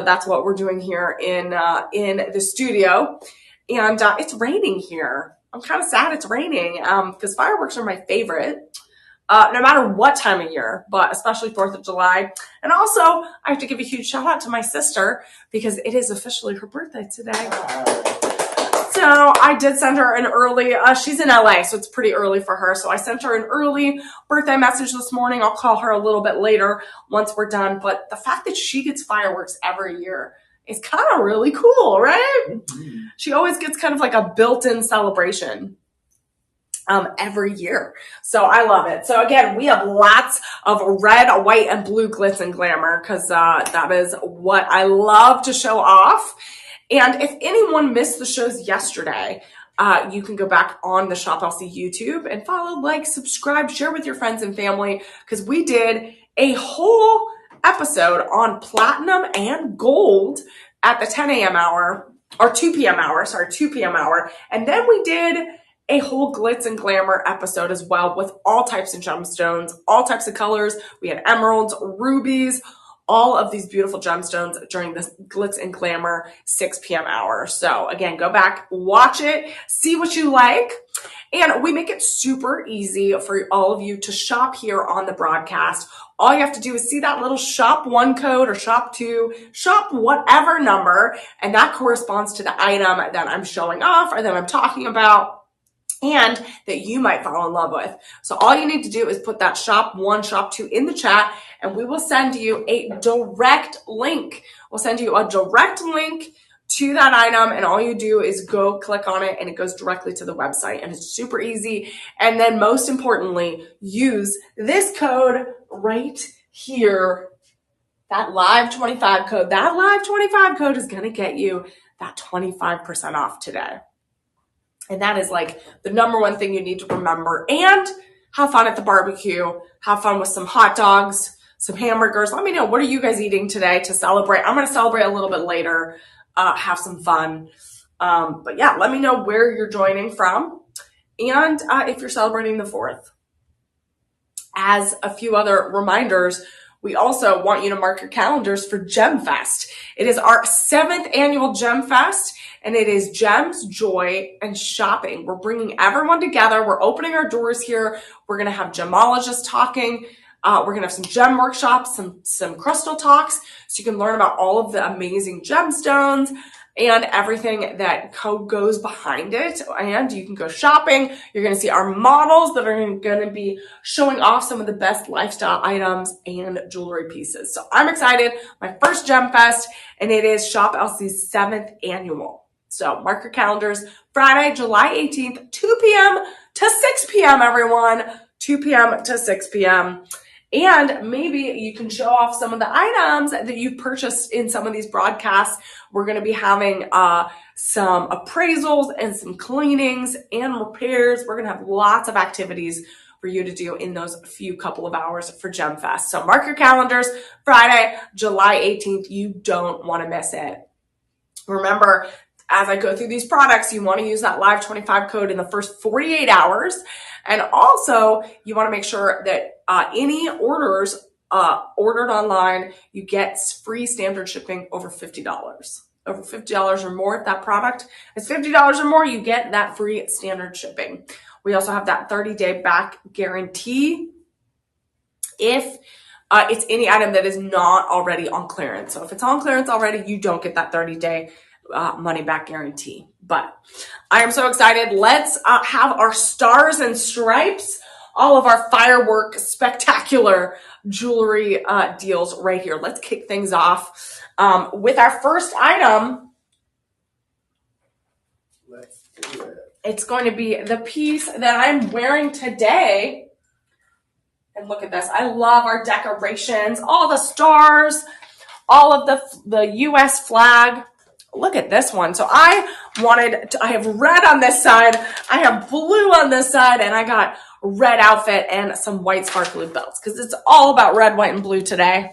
that's what we're doing here in the studio. And it's raining here. I'm kind of sad it's raining because fireworks are my favorite, no matter what time of year, but especially 4th of July. And also, I have to give a huge shout out to my sister because it is officially her birthday today. So I did send her an early, she's in LA, so it's pretty early for her. So I sent her an early birthday message this morning. I'll call her a little bit later once we're done. But the fact that she gets fireworks every year is kind of really cool, right? Mm-hmm. She always gets kind of like a built-in celebration every year. So I love it. So again, we have lots of red, white, and blue glitz and glamour because that is what I love to show off. And if anyone missed the shows yesterday, you can go back on the Shop LC YouTube and follow, like, subscribe, share with your friends and family because we did a whole episode on platinum and gold at the 10 a.m. hour or 2 p.m. hour, 2 p.m. hour. And then we did a whole glitz and glamour episode as well with all types of gemstones, all types of colors. We had emeralds, rubies, all of these beautiful gemstones during this glitz and glamour 6 p.m. hour. So again, go back, watch it, see what you like. And we make it super easy for all of you to shop here on the broadcast. All you have to do is see that little shop 1 code or shop 2, shop whatever number, and that corresponds to the item that I'm showing off or that I'm talking about and that you might fall in love with. So all you need to do is put that shop 1, shop 2 in the chat, and we will send you a direct link. We'll send you a direct link to that item, and all you do is go click on it, and it goes directly to the website, and it's super easy. And then most importantly, use this code right here, that live 25 code. That live 25 code is going to get you that 25% off today. And that is like the number one thing you need to remember. And have fun at the barbecue. Have fun with some hot dogs, some hamburgers. Let me know, what are you guys eating today to celebrate? I'm going to celebrate a little bit later. Have some fun. But yeah, let me know where you're joining from and if you're celebrating the 4th. As a few other reminders, we also want you to mark your calendars for Gem Fest. It is our 7th annual Gem Fest, and it is gems, joy, and shopping. We're bringing everyone together. We're opening our doors here. We're going to have gemologists talking. We're going to have some gem workshops, some crystal talks, so you can learn about all of the amazing gemstones and everything that goes behind it. And you can go shopping. You're going to see our models that are going to be showing off some of the best lifestyle items and jewelry pieces. So I'm excited. My first Gem Fest, and it is Shop LC's 7th annual. So mark your calendars. Friday, July 18th, 2 p.m. to 6 p.m., everyone. 2 p.m. to 6 p.m. And maybe you can show off some of the items that you've purchased in some of these broadcasts. We're going to be having some appraisals and some cleanings and repairs. We're going to have lots of activities for you to do in those few couple of hours for Gem Fest. So mark your calendars. Friday, July 18th. You don't want to miss it. Remember, as I go through these products, you want to use that live 25 code in the first 48 hours. And also, you want to make sure that any orders ordered online, you get free standard shipping over $50. Over $50 or more, if that product is $50 or more, you get that free standard shipping. We also have that 30-day back guarantee if it's any item that is not already on clearance. So if it's on clearance already, you don't get that 30-day money back guarantee. But I am so excited. Let's have our stars and stripes, all of our Firework spectacular jewelry deals right here. Let's kick things off with our first item. Let's do it. It's going to be the piece that I'm wearing today. And look at this. I love our decorations, all the stars, all of the U.S. flag. Look at this one. So I have red on this side, I have blue on this side, and I got red outfit and some white sparkly belts because it's all about red, white, and blue today.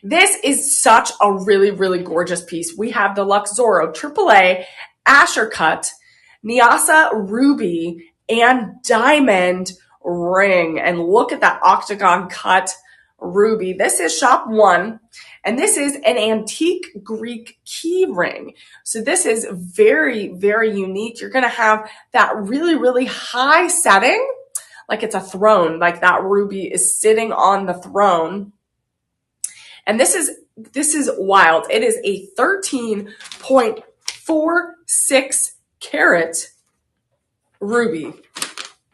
This is such a really, really gorgeous piece. We have the Luxoro AAA Asher Cut, Nyasa Ruby, and Diamond ring. And look at that octagon cut ruby. This is shop 1. And this is an antique Greek key ring. So this is very, very unique. You're going to have that really, really high setting, like it's a throne, like that ruby is sitting on the throne. And this is wild. It is a 13.46 carat ruby.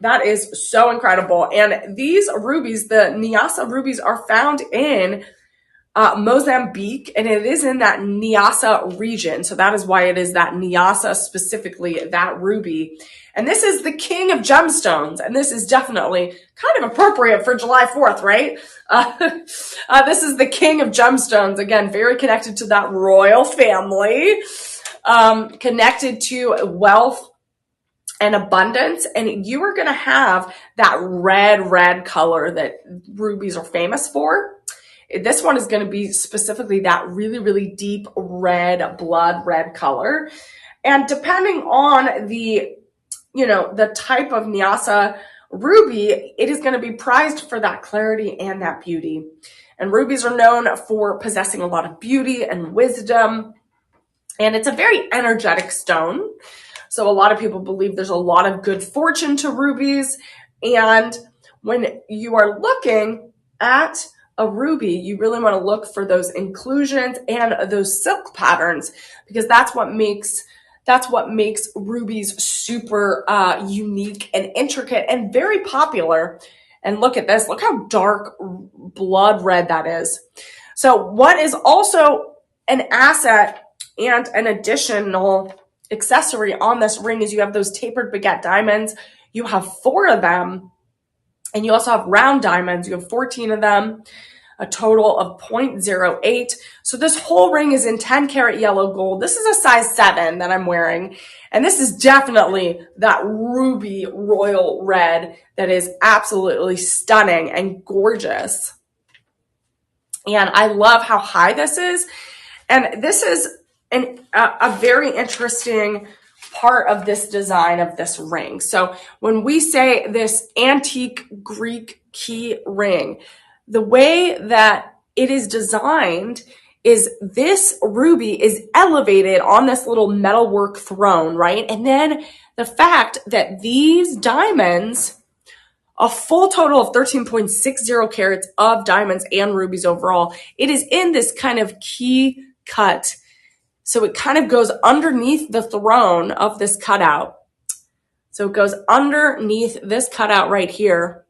That is so incredible. And these rubies, the Nyasa rubies, are found in Mozambique, and it is in that Nyasa region. So that is why it is that Nyasa, specifically that ruby. And this is the king of gemstones. And this is definitely kind of appropriate for July 4th, right? This is the king of gemstones. Again, very connected to that royal family, connected to wealth and abundance. And you are going to have that red color that rubies are famous for. This one is going to be specifically that really, really deep red, blood red color. And depending on the type of Nyasa ruby, it is going to be prized for that clarity and that beauty. And rubies are known for possessing a lot of beauty and wisdom. And it's a very energetic stone. So a lot of people believe there's a lot of good fortune to rubies. And when you are looking at a ruby, you really want to look for those inclusions and those silk patterns, because that's what makes rubies super unique and intricate and very popular. And look at this. Look how dark blood red that is. So what is also an asset and an additional accessory on this ring is you have those tapered baguette diamonds. You have 4 of them. And you also have round diamonds. You have 14 of them, a total of 0.08. So this whole ring is in 10 karat yellow gold. This is a size 7 that I'm wearing. And this is definitely that ruby royal red that is absolutely stunning and gorgeous. And I love how high this is. And this is a very interesting part of this design of this ring. So when we say this antique Greek key ring, the way that it is designed is this ruby is elevated on this little metalwork throne, right? And then the fact that these diamonds, a full total of 13.60 carats of diamonds and rubies overall, it is in this kind of key cut. So it kind of goes underneath the throne of this cutout. So it goes underneath this cutout right here.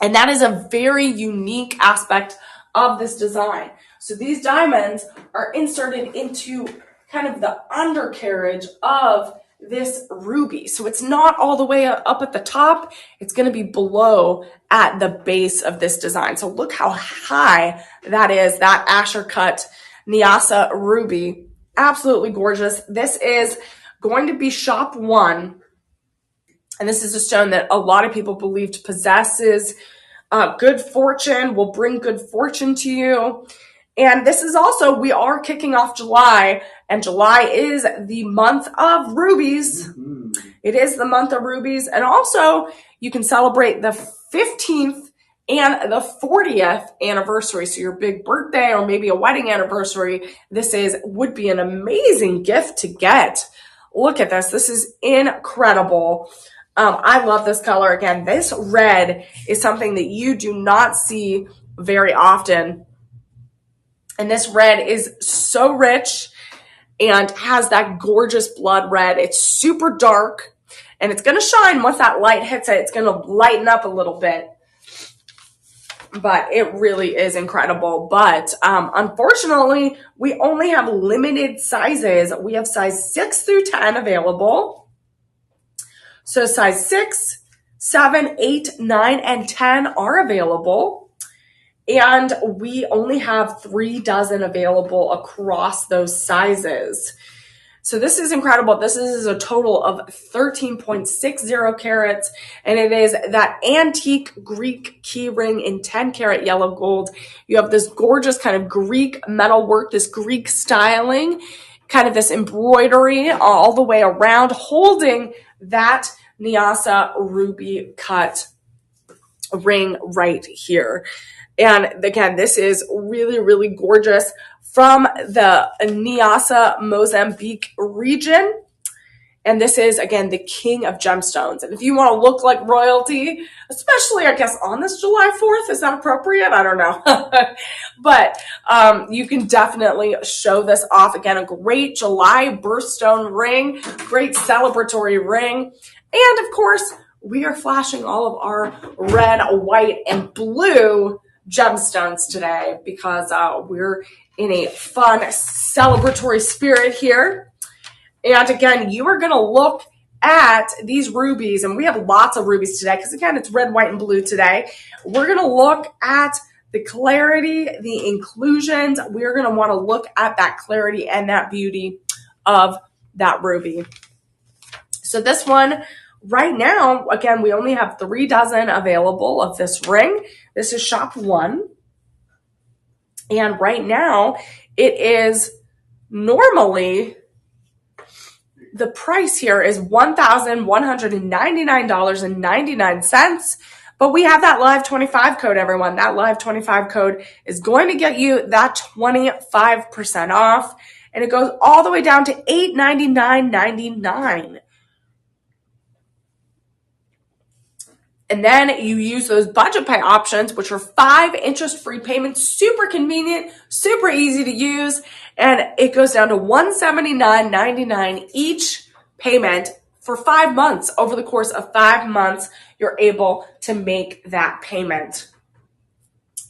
And that is a very unique aspect of this design. So these diamonds are inserted into kind of the undercarriage of this ruby. So it's not all the way up at the top. It's going to be below at the base of this design. So look how high that is, that Asher cut Nyasa ruby. Absolutely gorgeous. This is going to be shop 1. And this is a stone that a lot of people believe possesses good fortune, will bring good fortune to you. And this is also, we are kicking off July, and July is the month of rubies. Mm-hmm. It is the month of rubies. And also you can celebrate the 15th and the 40th anniversary. So your big birthday or maybe a wedding anniversary, this would be an amazing gift to get. Look at this. This is incredible. I love this color. Again, this red is something that you do not see very often. And this red is so rich and has that gorgeous blood red. It's super dark and it's going to shine once that light hits it. It's going to lighten up a little bit. But it really is incredible. But unfortunately, we only have limited sizes. We have size 6 through 10 available. So size 6, 7, 8, 9, and 10 are available. And we only have 3 dozen available across those sizes. So this is incredible. This is a total of 13.60 carats, and it is that antique Greek key ring in 10 karat yellow gold. You have this gorgeous kind of Greek metalwork, this Greek styling, kind of this embroidery all the way around, holding that Nyasa ruby cut ring right here. And again, this is really, really gorgeous from the Niassa, Mozambique region. And this is, again, the king of gemstones. And if you want to look like royalty, especially, I guess, on this July 4th, is that appropriate? I don't know. But you can definitely show this off. Again, a great July birthstone ring, great celebratory ring. And, of course, we are flashing all of our red, white, and blue gemstones today because we're in a fun celebratory spirit here. And again, you are going to look at these rubies, and we have lots of rubies today because again, it's red, white, and blue today. We're going to look at the clarity, the inclusions. We're going to want to look at that clarity and that beauty of that ruby. So this one right now, again, we only have 3 dozen available of this ring. This is shop 1. And right now it is normally, the price here is $1,199.99, but we have that live 25 code, everyone. That live 25 code is going to get you that 25% off, and it goes all the way down to $899.99. And then you use those budget pay options, which are 5 interest-free payments, super convenient, super easy to use. And it goes down to $179.99 each payment for 5 months. Over the course of 5 months, you're able to make that payment.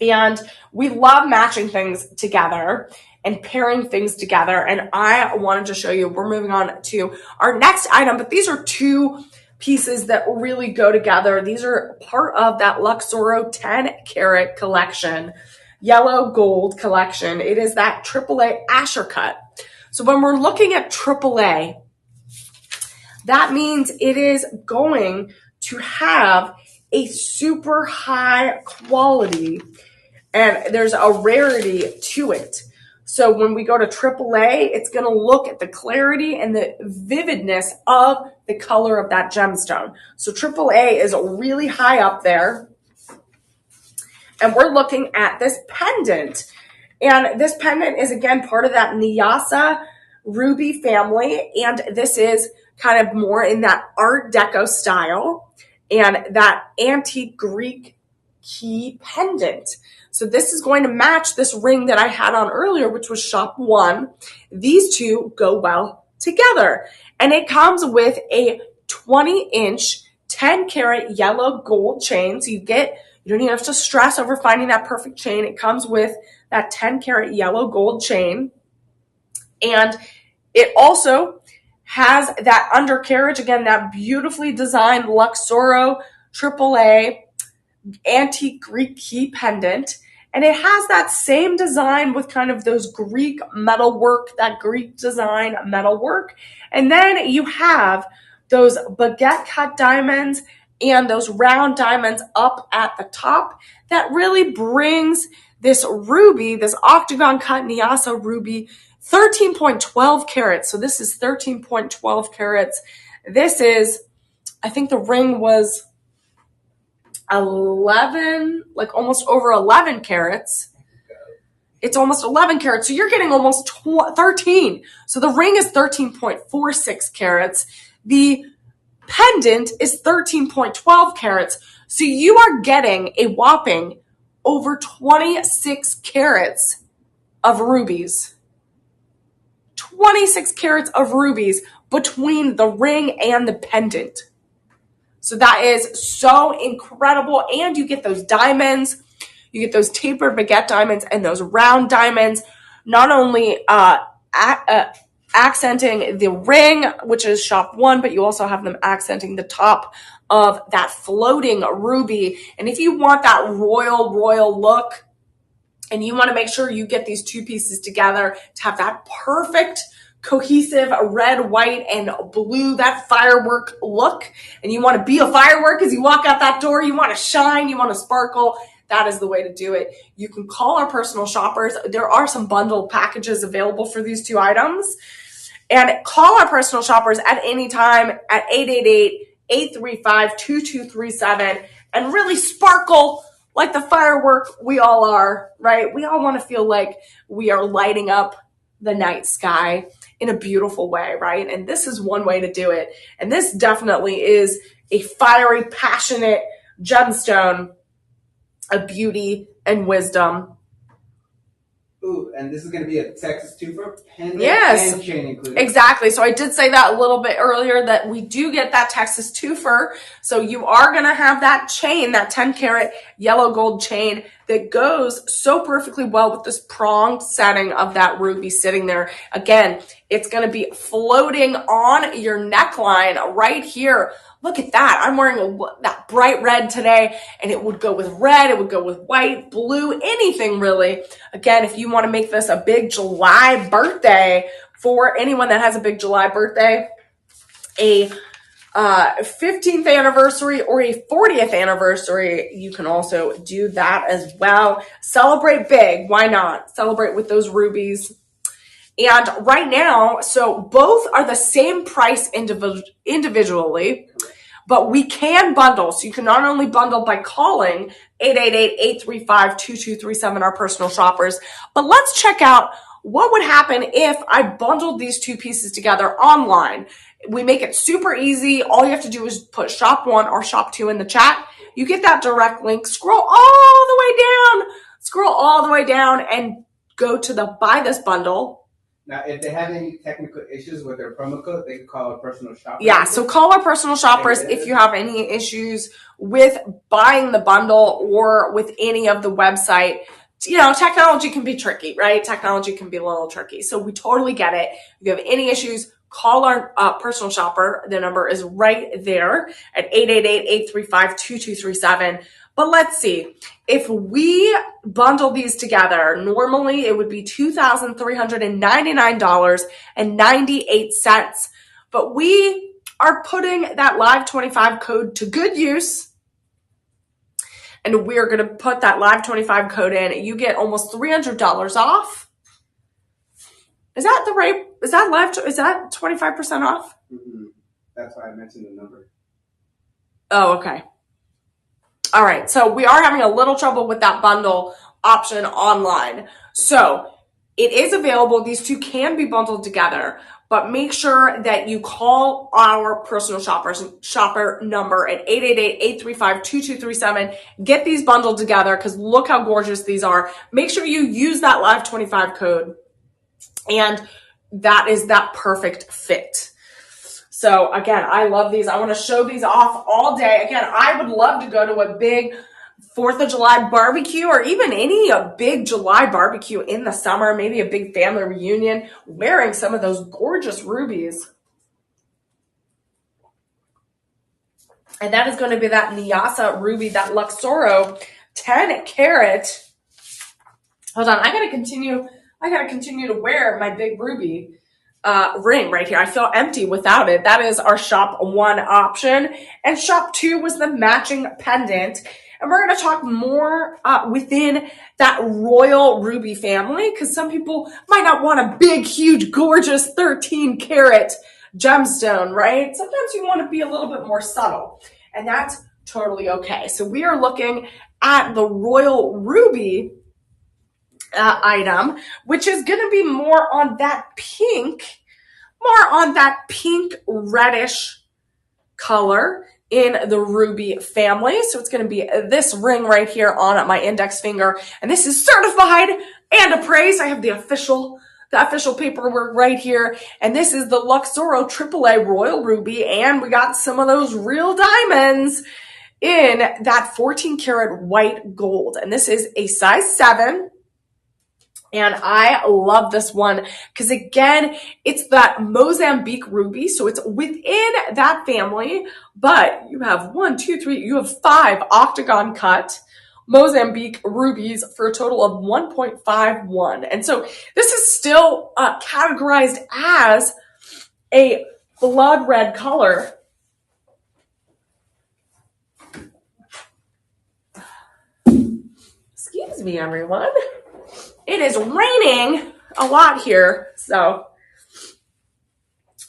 And we love matching things together and pairing things together. And I wanted to show you, we're moving on to our next item, but these are 2 pieces that really go together. These are part of that Luxoro 10 karat collection, yellow gold collection. It is that AAA Asher cut. So when we're looking at AAA, that means it is going to have a super high quality and there's a rarity to it. So when we go to AAA, it's going to look at the clarity and the vividness of the color of that gemstone. So AAA is really high up there. And we're looking at this pendant. And this pendant is, again, part of that Niassa ruby family. And this is kind of more in that Art Deco style and that antique Greek key pendant. So this is going to match this ring that I had on earlier, which was shop 1. These 2 go well together. And it comes with a 20-inch, 10-karat yellow gold chain. So you don't even have to stress over finding that perfect chain. It comes with that 10-karat yellow gold chain. And it also has that undercarriage, again, that beautifully designed Luxoro AAA antique Greek key pendant. And it has that same design with kind of those Greek metalwork, that Greek design metalwork. And then you have those baguette cut diamonds and those round diamonds up at the top that really brings this ruby, this octagon cut Niassa ruby, 13.12 carats. So this is 13.12 carats. This is, I think the ring was 11, like almost over 11 carats. It's almost 11 carats. So you're getting almost 13. So the ring is 13.46 carats. The pendant is 13.12 carats. So you are getting a whopping over 26 carats of rubies. 26 carats of rubies between the ring and the pendant. So that is so incredible. And you get those diamonds, you get those tapered baguette diamonds and those round diamonds, not only accenting the ring, which is shop 1, but you also have them accenting the top of that floating ruby. And if you want that royal look and you want to make sure you get these 2 pieces together to have that perfect cohesive red, white, and blue, that firework look, and you want to be a firework as you walk out that door, you want to shine, you want to sparkle, that is the way to do it. You can call our personal shoppers. There are some bundled packages available for these 2 items. And call our personal shoppers at any time at 888-835-2237 and really sparkle like the firework we all are, right? We all want to feel like we are lighting up the night sky in a beautiful way, right? And this is one way to do it. And this definitely is a fiery, passionate gemstone of beauty and wisdom. Ooh, and this is going to be a Texas twofer, pendant yes, and chain included. Exactly. So I did say that a little bit earlier that we do get that Texas twofer. So you are going to have that chain, that 10 karat yellow gold chain that goes so perfectly well with this pronged setting of that ruby sitting there. Again, it's going to be floating on your neckline right here. Look at that. I'm wearing that bright red today, and it would go with red. It would go with white, blue, anything really. Again, if you want to make this a big July birthday for anyone that has a big July birthday, a 15th anniversary or a 40th anniversary, you can also do that as well. Celebrate big. Why not? Celebrate with those rubies. And right now, so both are the same price individually, but we can bundle. So you can not only bundle by calling 888-835-2237, our personal shoppers, but let's check out what would happen if I bundled these two pieces together online. We make it super easy. All you have to do is put shop 1 or shop 2 in the chat. You get that direct link, scroll all the way down and go to the buy this bundle. Now, if they have any technical issues with their promo code, they can call our personal shoppers. Yeah, so call our personal shoppers if you have any issues with buying the bundle or with any of the website. You know, technology can be tricky, right? Technology can be a little tricky. So we totally get it. If you have any issues, call our personal shopper. The number is right there at 888-835-2237. But let's see, if we bundle these together, normally it would be $2,399.98. But we are putting that Live 25 code to good use. And we're going to put that Live 25 code in. You get almost $300 off. Is that the right? Is that 25% off? Mm-hmm. That's why I mentioned the number. Oh, okay. All right, so we are having a little trouble with that bundle option online. So it is available. These two can be bundled together, but make sure that you call our personal shopper number at 888-835-2237. Get these bundled together because look how gorgeous these are. Make sure you use that Live 25 code, and that is that perfect fit. So again, I love these. I want to show these off all day. Again, I would love to go to a big 4th of July barbecue or even a big July barbecue in the summer, maybe a big family reunion, wearing some of those gorgeous rubies. And that is going to be that Nyasa ruby, that Luxoro 10 karat. Hold on, I got to continue to wear my big ruby ring right here. I feel empty without it. That is our shop 1 option. And shop 2 was the matching pendant. And we're going to talk more within that royal ruby family because some people might not want a big, huge, gorgeous 13 karat gemstone, right? Sometimes you want to be a little bit more subtle, and that's totally okay. So we are looking at the royal ruby item, which is going to be more on that pink reddish color in the ruby family. So it's going to be this ring right here on my index finger, and this is certified and appraised. I have the official paperwork right here, and this is the Luxoro AAA Royal Ruby, and we got some of those real diamonds in that 14 karat white gold, and this is a size 7. And I love this one because, again, it's that Mozambique ruby. So it's within that family, but you have 5 octagon cut Mozambique rubies for a total of 1.51. And so this is still categorized as a blood red color. Excuse me, everyone. It is raining a lot here, so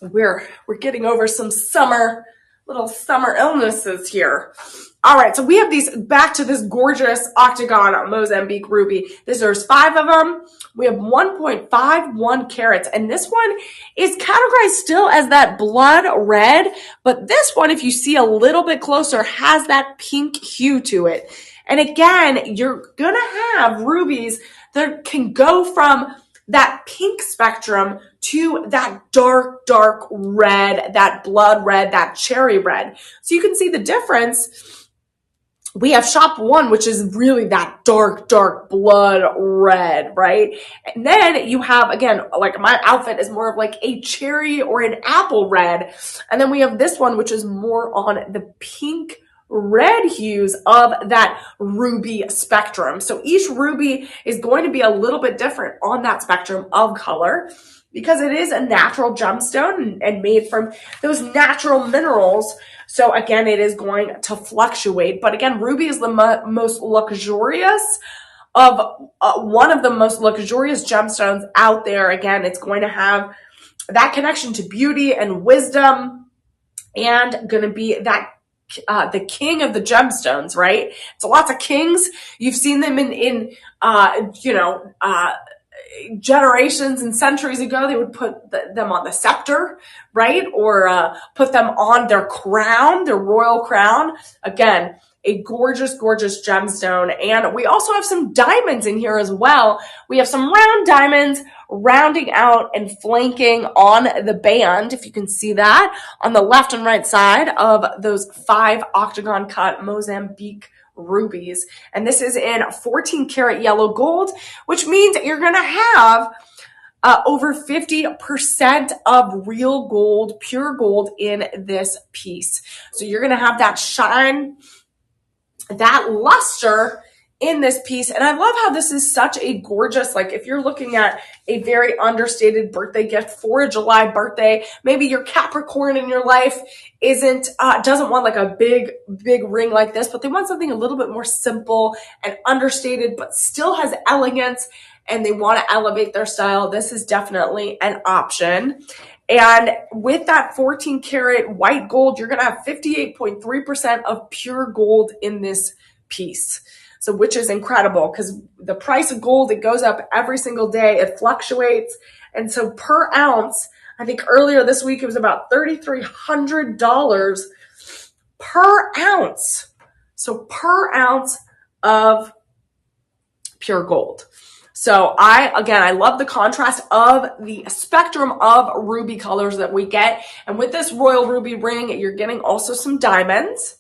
we're getting over some summer little summer illnesses here. All right, so we have these, back to this gorgeous octagon Mozambique ruby. There's 5 of them. We have 1.51 carats, and this one is categorized still as that blood red, but this one, if you see a little bit closer, has that pink hue to it. And again, you're gonna have rubies that can go from that pink spectrum to that dark, dark red, that blood red, that cherry red. So you can see the difference. We have shop 1, which is really that dark, dark blood red, right? And then you have, again, like my outfit is more of like a cherry or an apple red. And then we have this one, which is more on the pink red hues of that ruby spectrum. So each ruby is going to be a little bit different on that spectrum of color because it is a natural gemstone and made from those natural minerals. So again, it is going to fluctuate. But again, ruby is the most luxurious of one of the most luxurious gemstones out there. Again, it's going to have that connection to beauty and wisdom and going to be that the king of the gemstones, right? So lots of kings. You've seen them in generations and centuries ago. They would put them on the scepter, right? Or put them on their crown, their royal crown. Again, a gorgeous, gorgeous gemstone. And we also have some diamonds in here as well. We have some round diamonds rounding out and flanking on the band, if you can see that, on the left and right side of those 5 octagon cut Mozambique rubies. And this is in 14 karat yellow gold, which means you're going to have over 50% of real gold, pure gold in this piece. So you're going to have that shine, that luster in this piece. And I love how this is such a gorgeous, like if you're looking at a very understated birthday gift for a July birthday, maybe your Capricorn in your life doesn't want like a big ring like this, but they want something a little bit more simple and understated, but still has elegance, and they want to elevate their style. This is definitely an option. And with that 14 karat white gold, you're going to have 58.3% of pure gold in this piece. So, which is incredible because the price of gold, it goes up every single day. It fluctuates. And so per ounce, I think earlier this week, it was about $3,300 per ounce. So per ounce of pure gold. So I love the contrast of the spectrum of ruby colors that we get. And with this royal ruby ring, you're getting also some diamonds.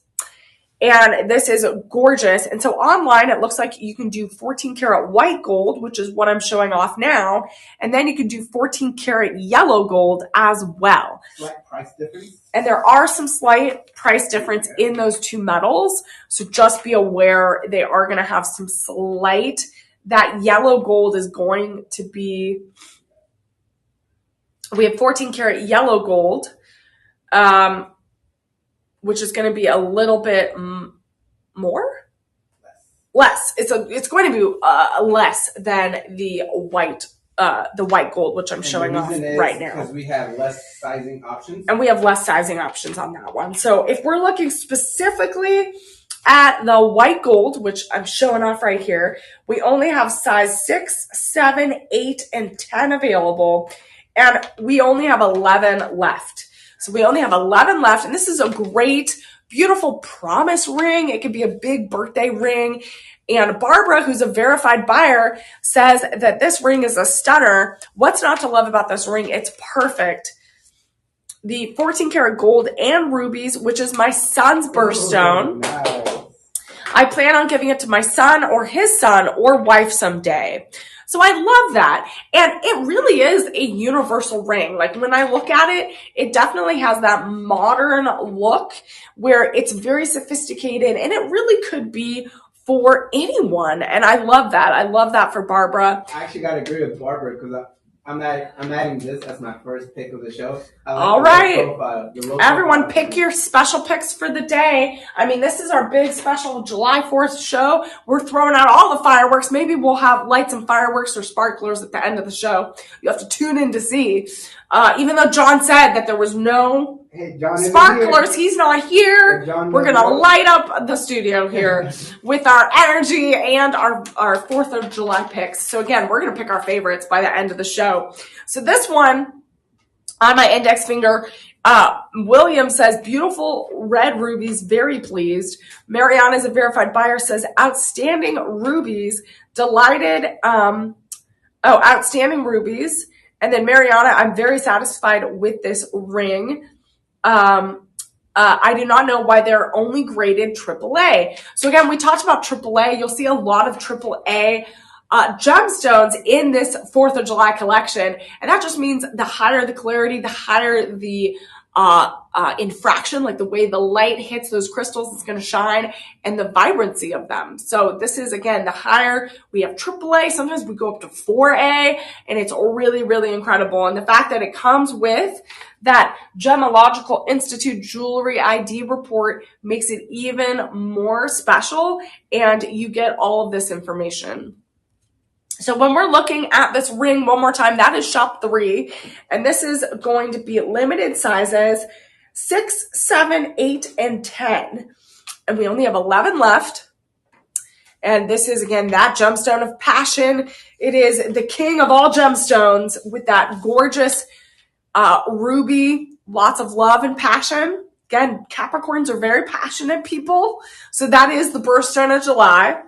And this is gorgeous. And so online, it looks like you can do 14 karat white gold, which is what I'm showing off now. And then you can do 14 karat yellow gold as well. Slight price difference. And there are some slight price difference in those two metals. So just be aware they are going to have some slight. That yellow gold is going to be, we have 14 karat yellow gold, which is going to be a little bit more? Less. It's going to be less than the white gold, which I'm showing off right now. Because we have less sizing options. And we have less sizing options on that one. So if we're looking specifically at the white gold, which I'm showing off right here, we only have size 6, 7, 8, and 10 available. And we only have 11 left. So we only have 11 left, and this is a great, beautiful promise ring. It could be a big birthday ring. And Barbara, who's a verified buyer, says that this ring is a stunner. What's not to love about this ring? It's perfect. The 14 karat gold and rubies, which is my son's birthstone. Nice. I plan on giving it to my son or his son or wife someday. So I love that. And it really is a universal ring. Like when I look at it, it definitely has that modern look where it's very sophisticated, and it really could be for anyone. And I love that. I love that for Barbara. I actually got to agree with Barbara because I'm adding this as my first pick of the show. All right. Everyone pick your special picks for the day. I mean, this is our big special July 4th show. We're throwing out all the fireworks. Maybe we'll have lights and fireworks or sparklers at the end of the show. You have to tune in to see. Even though John said that there was no sparklers, he's not here. We're going to light up the studio here with our energy and our 4th of July picks. So again, we're going to pick our favorites by the end of the show. So this one on my index finger, William says, beautiful red rubies, very pleased. Mariana is a verified buyer, says, outstanding rubies, delighted. Outstanding rubies. And then Mariana, I'm very satisfied with this ring. I do not know why they're only graded AAA. So again, we talked about AAA. You'll see a lot of AAA gemstones in this 4th of July collection. And that just means the higher the clarity, the higher the infraction, like the way the light hits those crystals, it's going to shine, and the vibrancy of them. So this is, again, the higher we have AAA. Sometimes we go up to 4A, and it's really, really incredible. And the fact that it comes with that Gemological Institute Jewelry ID report makes it even more special, and you get all of this information. So when we're looking at this ring one more time, that is shop 3. And this is going to be limited sizes 6, 7, 8, and 10. And we only have 11 left. And this is, again, that gemstone of passion. It is the king of all gemstones with that gorgeous ruby, lots of love and passion. Again, Capricorns are very passionate people. So that is the birthstone of July.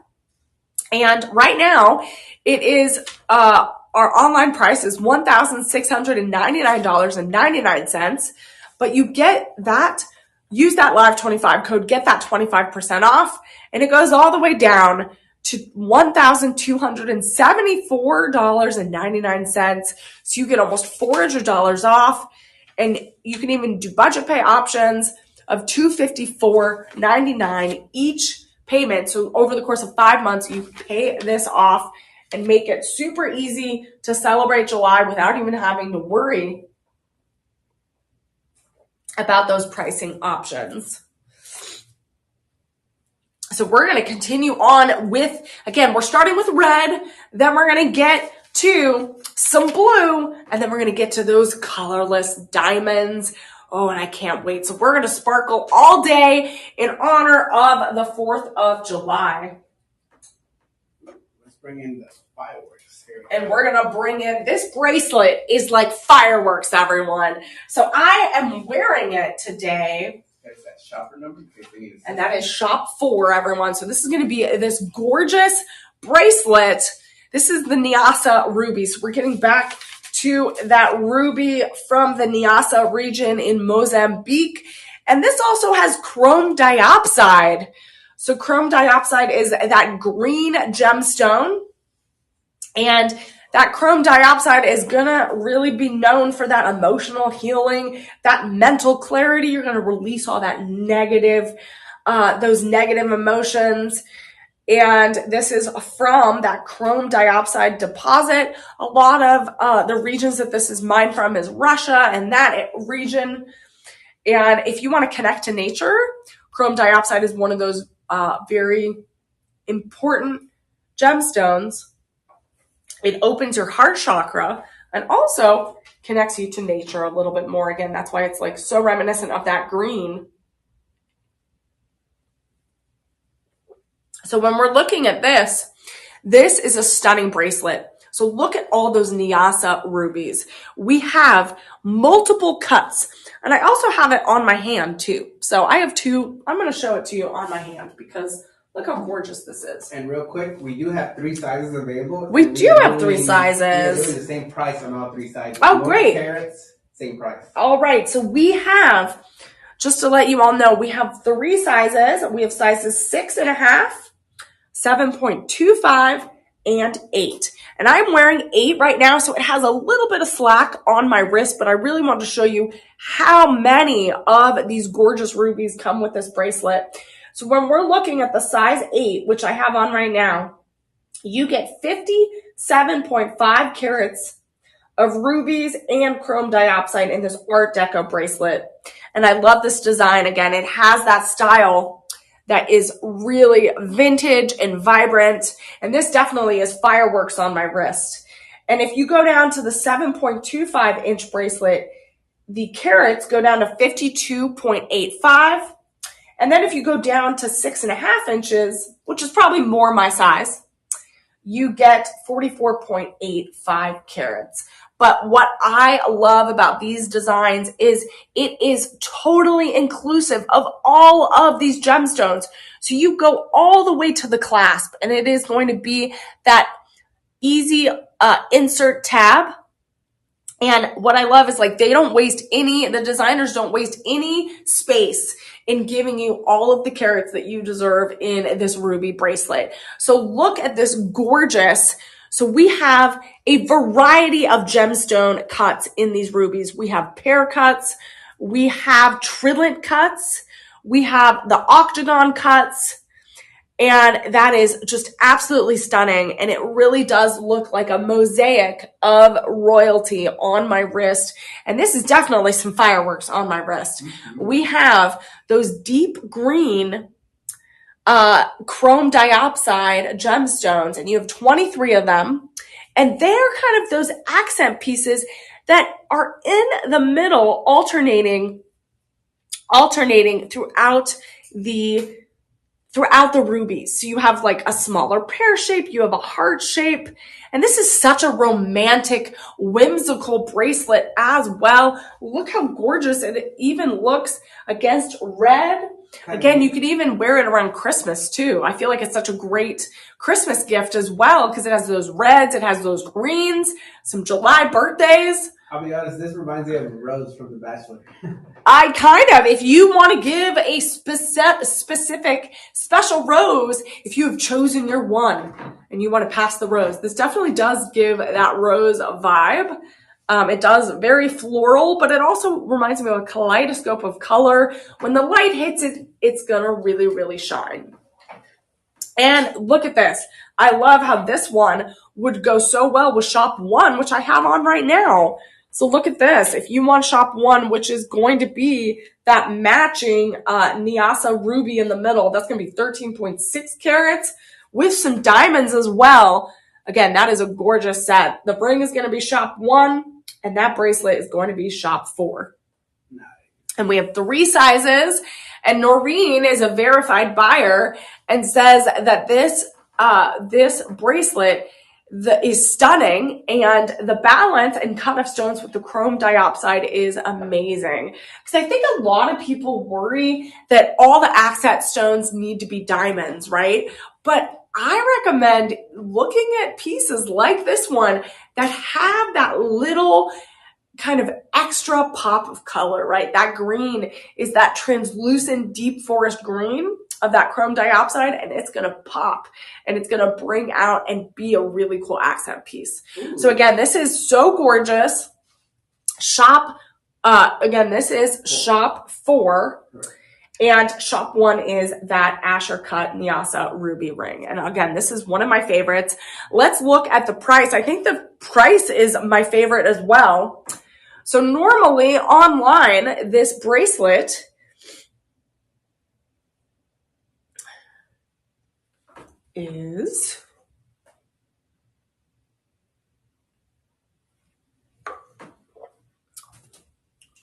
And right now, it is, our online price is $1,699.99, but you get that, use that Live 25 code, get that 25% off, and it goes all the way down to $1,274.99. So you get almost $400 off, and you can even do budget pay options of $254.99 each payment. So over the course of 5 months, you pay this off and make it super easy to celebrate July without even having to worry about those pricing options. So we're going to continue on with, again, we're starting with red, then we're going to get to some blue, and then we're going to get to those colorless diamonds. Oh, and I can't wait. So we're going to sparkle all day in honor of the 4th of July. Let's bring in the fireworks here. And we're going to bring in, this bracelet is like fireworks, everyone. So I am wearing it today. That's that shopper number. And that is shop 4, everyone. So this is going to be this gorgeous bracelet. This is the Niassa ruby. So we're getting back to that ruby from the Niassa region in Mozambique. And this also has chrome diopside. So chrome diopside is that green gemstone. And that chrome diopside is going to really be known for that emotional healing, that mental clarity. You're going to release all that negative, those negative emotions. And this is from that chrome diopside deposit. A lot of the regions that this is mined from is Russia and that region. And if you want to connect to nature, chrome diopside is one of those very important gemstones. It opens your heart chakra and also connects you to nature a little bit more. Again, that's why it's like so reminiscent of that green. So when we're looking at this, this is a stunning bracelet. So look at all those Niassa rubies. We have multiple cuts, and I also have it on my hand too. So I have 2. I'm going to show it to you on my hand because look how gorgeous this is. And real quick, we do have 3 sizes available. We do have 3 sizes. We're doing the same price on all 3 sizes. Oh, great. Carats, same price. All right. So we have, just to let you all know, we have 3 sizes. We have sizes 6.5, 7.25, and 8. And I'm wearing 8 right now, so it has a little bit of slack on my wrist, but I really want to show you how many of these gorgeous rubies come with this bracelet. So when we're looking at the size 8, which I have on right now, you get 57.5 carats of rubies and chrome diopside in this Art Deco bracelet. And I love this design. Again, it has that style that is really vintage and vibrant. And this definitely is fireworks on my wrist. And if you go down to the 7.25 inch bracelet, the carats go down to 52.85. And then if you go down to 6.5 inches, which is probably more my size, you get 44.85 carats. But what I love about these designs is it is totally inclusive of all of these gemstones. So you go all the way to the clasp, and it is going to be that easy insert tab. And what I love is like the designers don't waste any space in giving you all of the carats that you deserve in this ruby bracelet. So look at this gorgeous. So we have a variety of gemstone cuts in these rubies. We have pear cuts, we have trillant cuts, we have the octagon cuts, and that is just absolutely stunning. And it really does look like a mosaic of royalty on my wrist. And this is definitely some fireworks on my wrist. Mm-hmm. We have those deep green chrome diopside gemstones, and you have 23 of them. And they're kind of those accent pieces that are in the middle, alternating throughout the rubies. So you have like a smaller pear shape, you have a heart shape, and this is such a romantic, whimsical bracelet as well. Look how gorgeous it even looks against red. Again, you could even wear it around Christmas too. I feel like it's such a great Christmas gift as well because it has those reds, it has those greens, some July birthdays. I'll be honest, this reminds me of Rose from The Bachelor. If you want to give a specific special rose, if you have chosen your one and you want to pass the rose, this definitely does give that rose vibe. It does very floral, but it also reminds me of a kaleidoscope of color. When the light hits it, it's gonna really, really shine. And look at this. I love how this one would go so well with shop 1, which I have on right now. So look at this. If you want shop 1, which is going to be that matching Nyasa ruby in the middle, that's going to be 13.6 carats with some diamonds as well. Again, that is a gorgeous set. The ring is going to be shop 1, and that bracelet is going to be shop 4. Nice. And we have 3 sizes, and Noreen is a verified buyer and says that this bracelet is stunning, and the balance and cut of stones with the chrome diopside is amazing. Because I think a lot of people worry that all the accent stones need to be diamonds, right? But I recommend looking at pieces like this one that have that little kind of extra pop of color, right? That green is that translucent deep forest green of that chrome diopside, and it's going to pop and it's going to bring out and be a really cool accent piece. Ooh. So again, this is so gorgeous. This is shop 4. And shop 1 is that Asher cut Nyasa ruby ring. And again, this is one of my favorites. Let's look at the price. I think the price is my favorite as well. So normally online, this bracelet is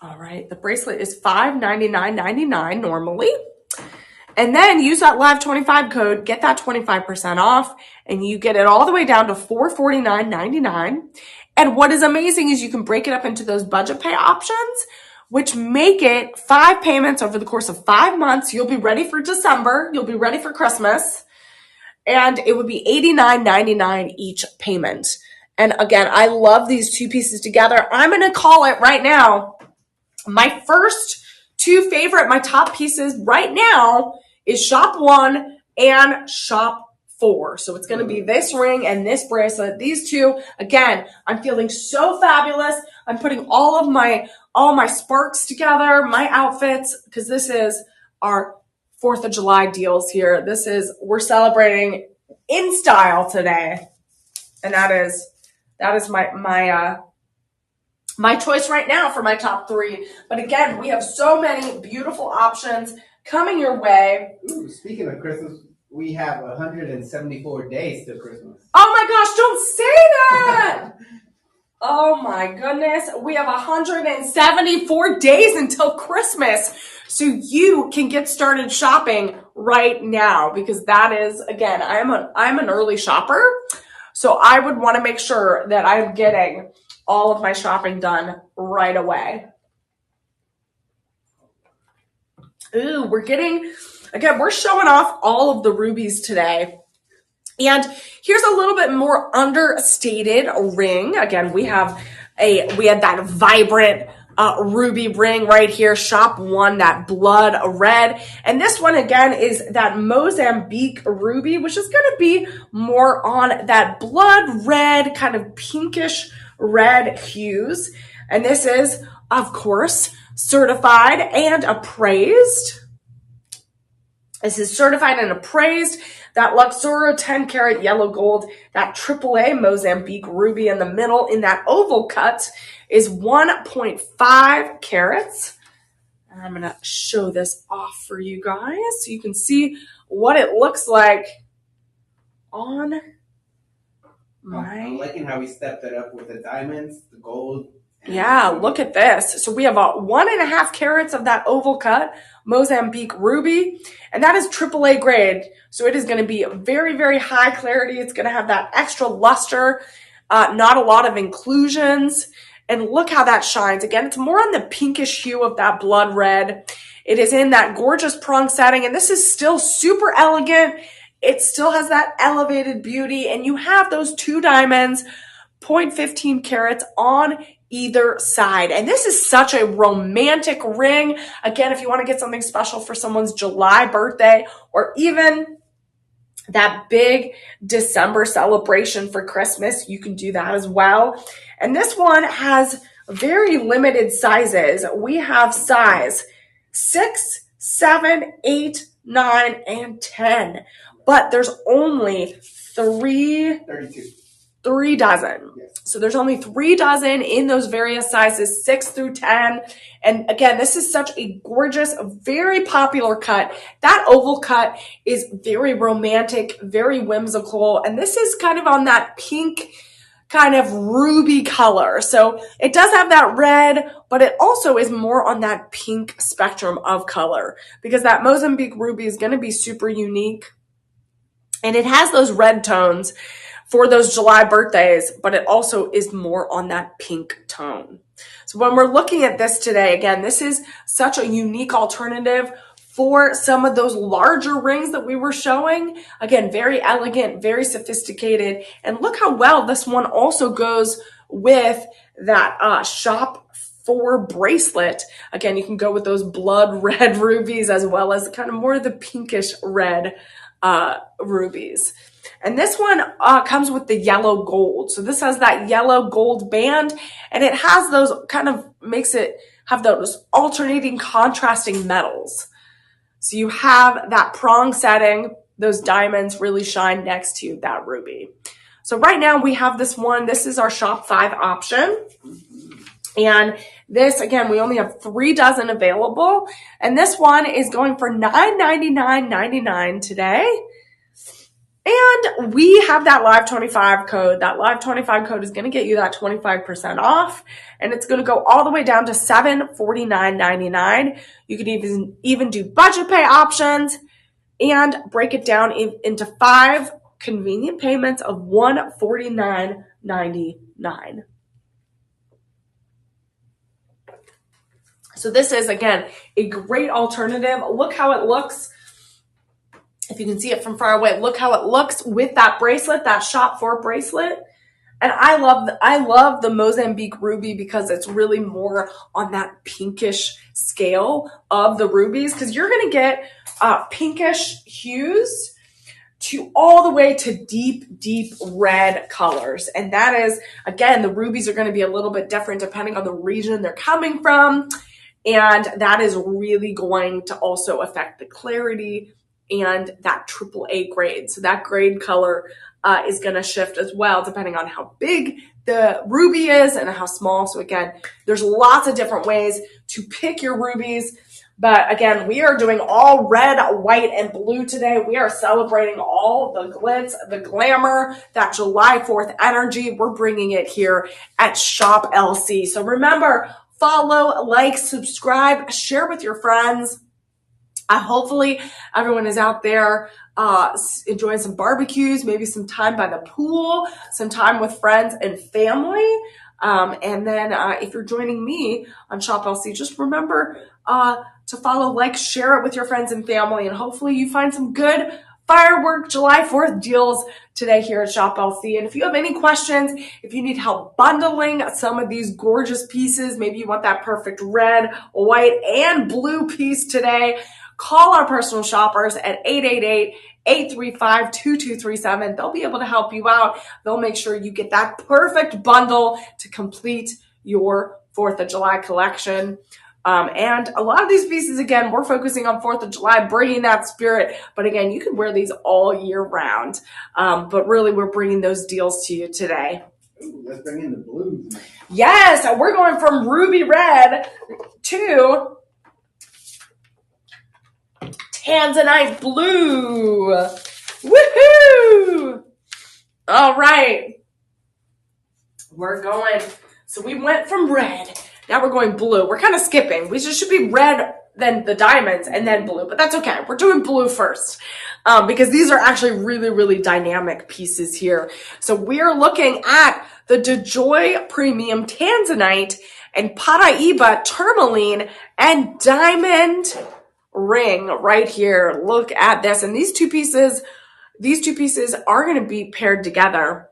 all right. The bracelet is $599.99 normally. And then use that live 25 code, get that 25% off, and you get it all the way down to $449.99. And what is amazing is you can break it up into those budget pay options, which make it 5 payments over the course of 5 months. You'll be ready for December. You'll be ready for Christmas. And it would be $89.99 each payment. And again, I love these 2 pieces together. I'm going to call it right now. My first 2 favorite, my top pieces right now is shop 1 and shop 4. So it's going to be this ring and this bracelet. These 2, again, I'm feeling so fabulous. I'm putting all my sparks together, my outfits, because this is our 4th of July deals here. We're celebrating in style today. And that is my choice right now for my top 3. But again, we have so many beautiful options coming your way. Ooh, speaking of Christmas, We have 174 days till Christmas. Oh my gosh, don't say that! Oh my goodness. We have 174 days until Christmas. So you can get started shopping right now, because that is, again, I'm an early shopper. So I would want to make sure that I'm getting all of my shopping done right away. Ooh, we're showing off all of the rubies today. And here's a little bit more understated ring. Again, we had that vibrant ruby ring right here. Shop one, that blood red. And this one again is that Mozambique ruby, which is going to be more on that blood red, kind of pinkish red hues. And this is, of course, certified and appraised. This is certified and appraised. That Luxoro 10 karat yellow gold, that AAA Mozambique ruby in the middle in that oval cut is 1.5 carats. And I'm going to show this off for you guys so you can see what it looks like on my... I'm liking how we stepped it up with the diamonds, the gold. Yeah, look at this. So we have 1.5 carats of that oval cut Mozambique ruby, and that is AAA grade. So it is going to be very, very high clarity. It's going to have that extra luster, not a lot of inclusions. And look how that shines. Again, it's more on the pinkish hue of that blood red. It is in that gorgeous prong setting, and this is still super elegant. It still has that elevated beauty, and you have those two diamonds, 0.15 carats on either side. And this is such a romantic ring. Again, if you want to get something special for someone's July birthday, or even that big December celebration for Christmas, you can do that as well. And this one has very limited sizes. We have size 6, 7, 8, 9, and 10. But there's only 3 dozen. Yes. So there's only 3 dozen in those various sizes, 6 through 10. And again, this is such a gorgeous, very popular cut. That oval cut is very romantic, very whimsical. And this is kind of on that pink kind of ruby color. So it does have that red, but it also is more on that pink spectrum of color, because that Mozambique ruby is going to be super unique. And it has those red tones for those July birthdays, but it also is more on that pink tone. So when we're looking at this today, again, this is such a unique alternative for some of those larger rings that we were showing. Again, very elegant, very sophisticated. And look how well this one also goes with that shop 4 bracelet. Again, you can go with those blood red rubies as well as kind of more of the pinkish red rubies. And this one comes with the yellow gold. So this has that yellow gold band, and it has those kind of makes it have those alternating contrasting metals. So you have that prong setting, those diamonds really shine next to that ruby. So right now we have this one. This is our shop 5 option. And this, again, we only have 3 dozen available. And this one is going for $999.99 today. And we have that Live 25 code. That Live 25 code is going to get you that 25% off. And it's going to go all the way down to $749.99. You can even do budget pay options and break it down into 5 convenient payments of $149.99. So this is, again, a great alternative. Look how it looks. If you can see it from far away, look how it looks with that bracelet, that shop 4 bracelet. And I love the Mozambique ruby because it's really more on that pinkish scale of the rubies, because you're going to get pinkish hues to all the way to deep, deep red colors. And that is, again, the rubies are going to be a little bit different depending on the region they're coming from. And that is really going to also affect the clarity and that AAA grade. So that grade color is going to shift as well, depending on how big the ruby is and how small. So again, there's lots of different ways to pick your rubies. But again, we are doing all red, white, and blue today. We are celebrating all the glitz, the glamour, that July 4th energy. We're bringing it here at Shop LC. So remember, follow, like, subscribe, share with your friends. Hopefully everyone is out there enjoying some barbecues, maybe some time by the pool, some time with friends and family. And then if you're joining me on Shop LC, just remember to follow, like, share it with your friends and family, and hopefully you find some good Firework July 4th deals today here at Shop LC. And if you have any questions, if you need help bundling some of these gorgeous pieces, maybe you want that perfect red, white, and blue piece today, call our personal shoppers at 888-835-2237. They'll be able to help you out. They'll make sure you get that perfect bundle to complete your 4th of July collection. And a lot of these pieces, again, we're focusing on 4th of July, bringing that spirit. But again, you can wear these all year round. But really, we're bringing those deals to you today. Ooh, let's bring in the blues. Yes, we're going from ruby red to Tanzanite blue. Woohoo! All right. We're going. So we went from red. Now we're going blue. We're kind of skipping. We should be red, then the diamonds, and then blue. But that's okay. We're doing blue first because these are actually really, really dynamic pieces here. So we're looking at the DeJoy Premium Tanzanite and Paraiba Tourmaline and Diamond ring right here. Look at this. And these two pieces are going to be paired together.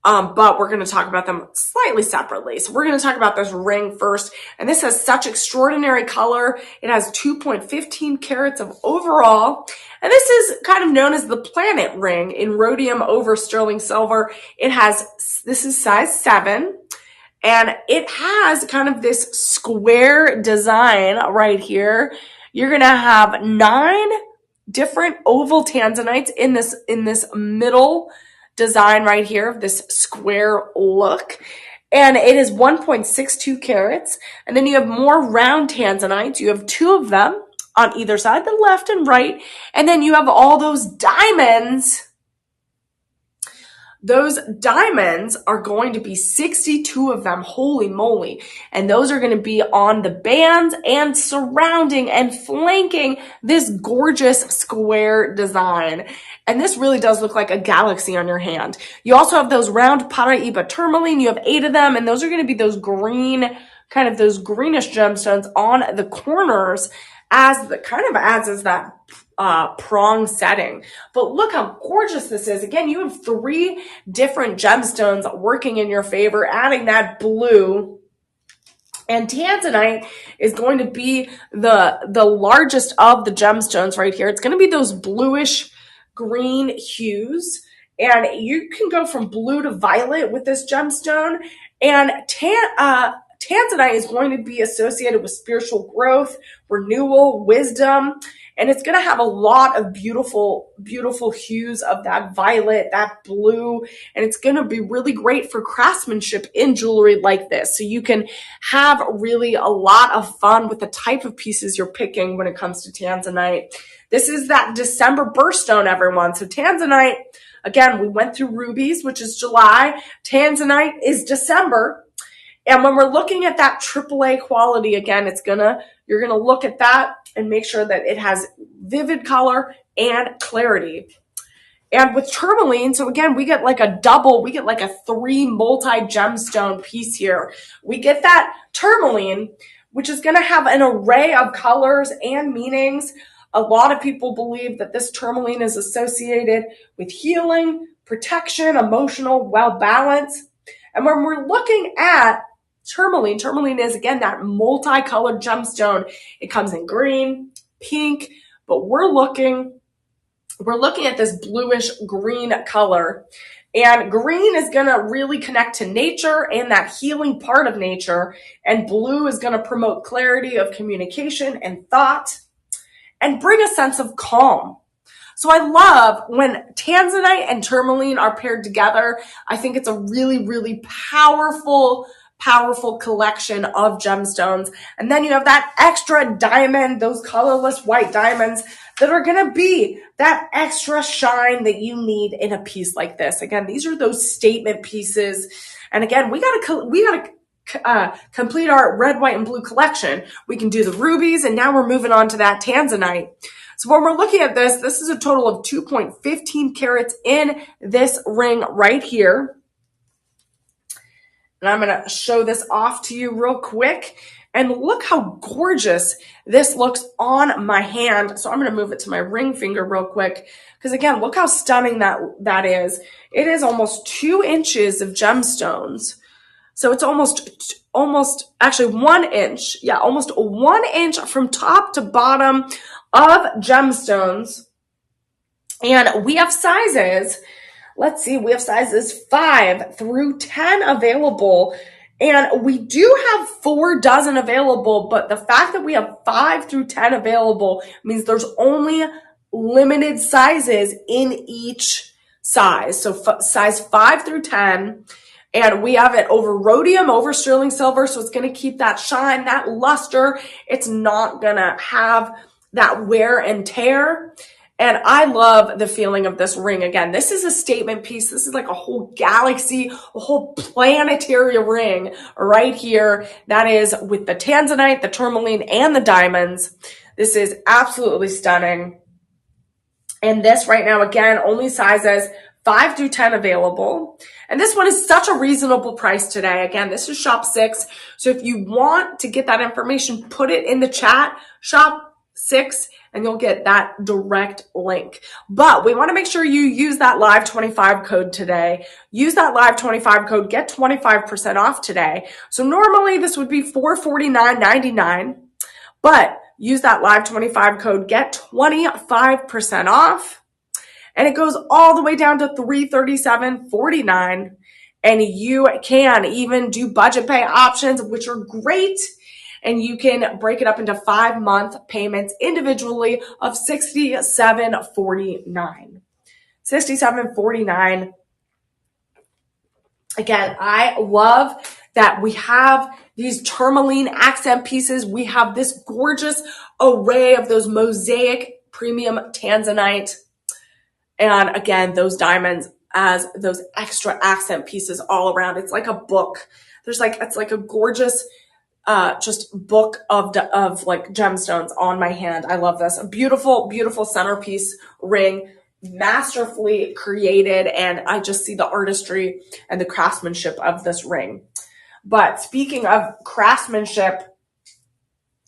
But we're going to talk about them slightly separately. So we're going to talk about this ring first. And this has such extraordinary color. It has 2.15 carats of overall. And this is kind of known as the planet ring in rhodium over sterling silver. This is size 7. And it has kind of this square design right here. You're going to have 9 different oval tanzanites in this middle design right here, this square look. And it is 1.62 carats. And then you have more round tanzanites. You have 2 of them on either side, the left and right. And then you have all those diamonds. Those diamonds are going to be 62 of them. Holy moly. And those are going to be on the bands and surrounding and flanking this gorgeous square design. And this really does look like a galaxy on your hand. You also have those round Paraiba tourmaline. You have 8 of them, and those are going to be those green, kind of those greenish gemstones on the corners as that prong setting. But look how gorgeous this is. Again, you have 3 different gemstones working in your favor, adding that blue. And Tanzanite is going to be the largest of the gemstones right here. It's going to be those bluish green hues. And you can go from blue to violet with this gemstone. And Tanzanite is going to be associated with spiritual growth, renewal, wisdom, and it's going to have a lot of beautiful, beautiful hues of that violet, that blue, and it's going to be really great for craftsmanship in jewelry like this. So you can have really a lot of fun with the type of pieces you're picking when it comes to Tanzanite. This is that December birthstone, everyone. So Tanzanite, again, we went through rubies, which is July. Tanzanite is December. And when we're looking at that AAA quality, again, you're gonna look at that and make sure that it has vivid color and clarity. And with tourmaline, so again, we get like a 3 multi-gemstone piece here. We get that tourmaline, which is gonna have an array of colors and meanings. A lot of people believe that this tourmaline is associated with healing, protection, emotional well-balance. And when we're looking at tourmaline is, again, that multicolored gemstone. It comes in green, pink, but we're looking at this bluish green color. And green is going to really connect to nature and that healing part of nature. And blue is going to promote clarity of communication and thought and bring a sense of calm. So I love when Tanzanite and tourmaline are paired together. I think it's a really, really powerful powerful collection of gemstones. And then you have that extra diamond, those colorless white diamonds that are going to be that extra shine that you need in a piece like this. Again, these are those statement pieces. And again, we got to complete our red, white, and blue collection. We can do the rubies, and now we're moving on to that tanzanite. So when we're looking at this, this is a total of 2.15 carats in this ring right here. And I'm going to show this off to you real quick. And look how gorgeous this looks on my hand. So I'm going to move it to my ring finger real quick. Because again, look how stunning that is. It is almost 2 inches of gemstones. So it's almost actually 1 inch. Yeah, almost 1 inch from top to bottom of gemstones. And we have sizes. Let's see, we have sizes 5 through 10 available. And we do have 4 dozen available, but the fact that we have 5 through 10 available means there's only limited sizes in each size. So size 5 through 10. And we have it over rhodium, over sterling silver. So it's going to keep that shine, that luster. It's not going to have that wear and tear. And I love the feeling of this ring. Again, this is a statement piece. This is like a whole galaxy, a whole planetary ring right here. That is with the tanzanite, the tourmaline, and the diamonds. This is absolutely stunning. And this right now, again, only sizes 5 through 10 available. And this one is such a reasonable price today. Again, this is shop 6. So if you want to get that information, put it in the chat, shop 6, and you'll get that direct link. But we want to make sure you use that live 25 code today. Use that live 25 code, get 25% off today. So normally this would be $449.99, but use that live 25 code, get 25% off. And it goes all the way down to $337.49. And you can even do budget pay options, which are great. And you can break it up into 5-month payments individually of $67.49. $67.49. Again, I love that we have these tourmaline accent pieces. We have this gorgeous array of those mosaic premium tanzanite. And again, those diamonds as those extra accent pieces all around. It's like a book. It's like a gorgeous just book of like gemstones on my hand. I love this. A beautiful, beautiful centerpiece ring, masterfully created. And I just see the artistry and the craftsmanship of this ring. But speaking of craftsmanship,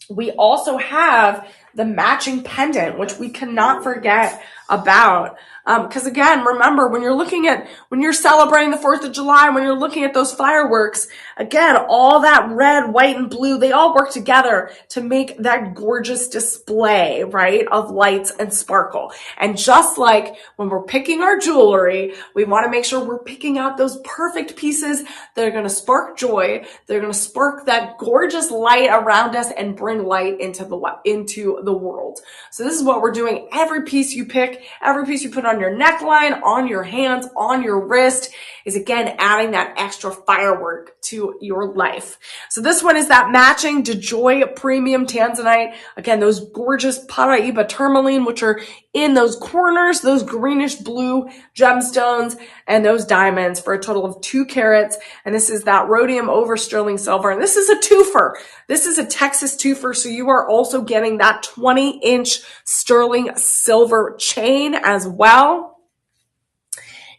we also have the matching pendant, which we cannot forget about. Because again, remember, when you're celebrating the 4th of July, when you're looking at those fireworks, again, all that red, white, and blue, they all work together to make that gorgeous display, right, of lights and sparkle. And just like when we're picking our jewelry, we want to make sure we're picking out those perfect pieces that are going to spark joy. They're going to spark that gorgeous light around us and bring light into the world. So this is what we're doing. Every piece you pick, every piece you put on your neckline, on your hands, on your wrist is again adding that extra firework to your life. So this one is that matching DeJoy premium tanzanite. Again, those gorgeous Paraíba tourmaline, which are in those corners, those greenish blue gemstones, and those diamonds for a total of 2 carats. And this is that rhodium over sterling silver. And this is a twofer. This is a Texas twofer. So you are also getting that 20-inch sterling silver chain as well.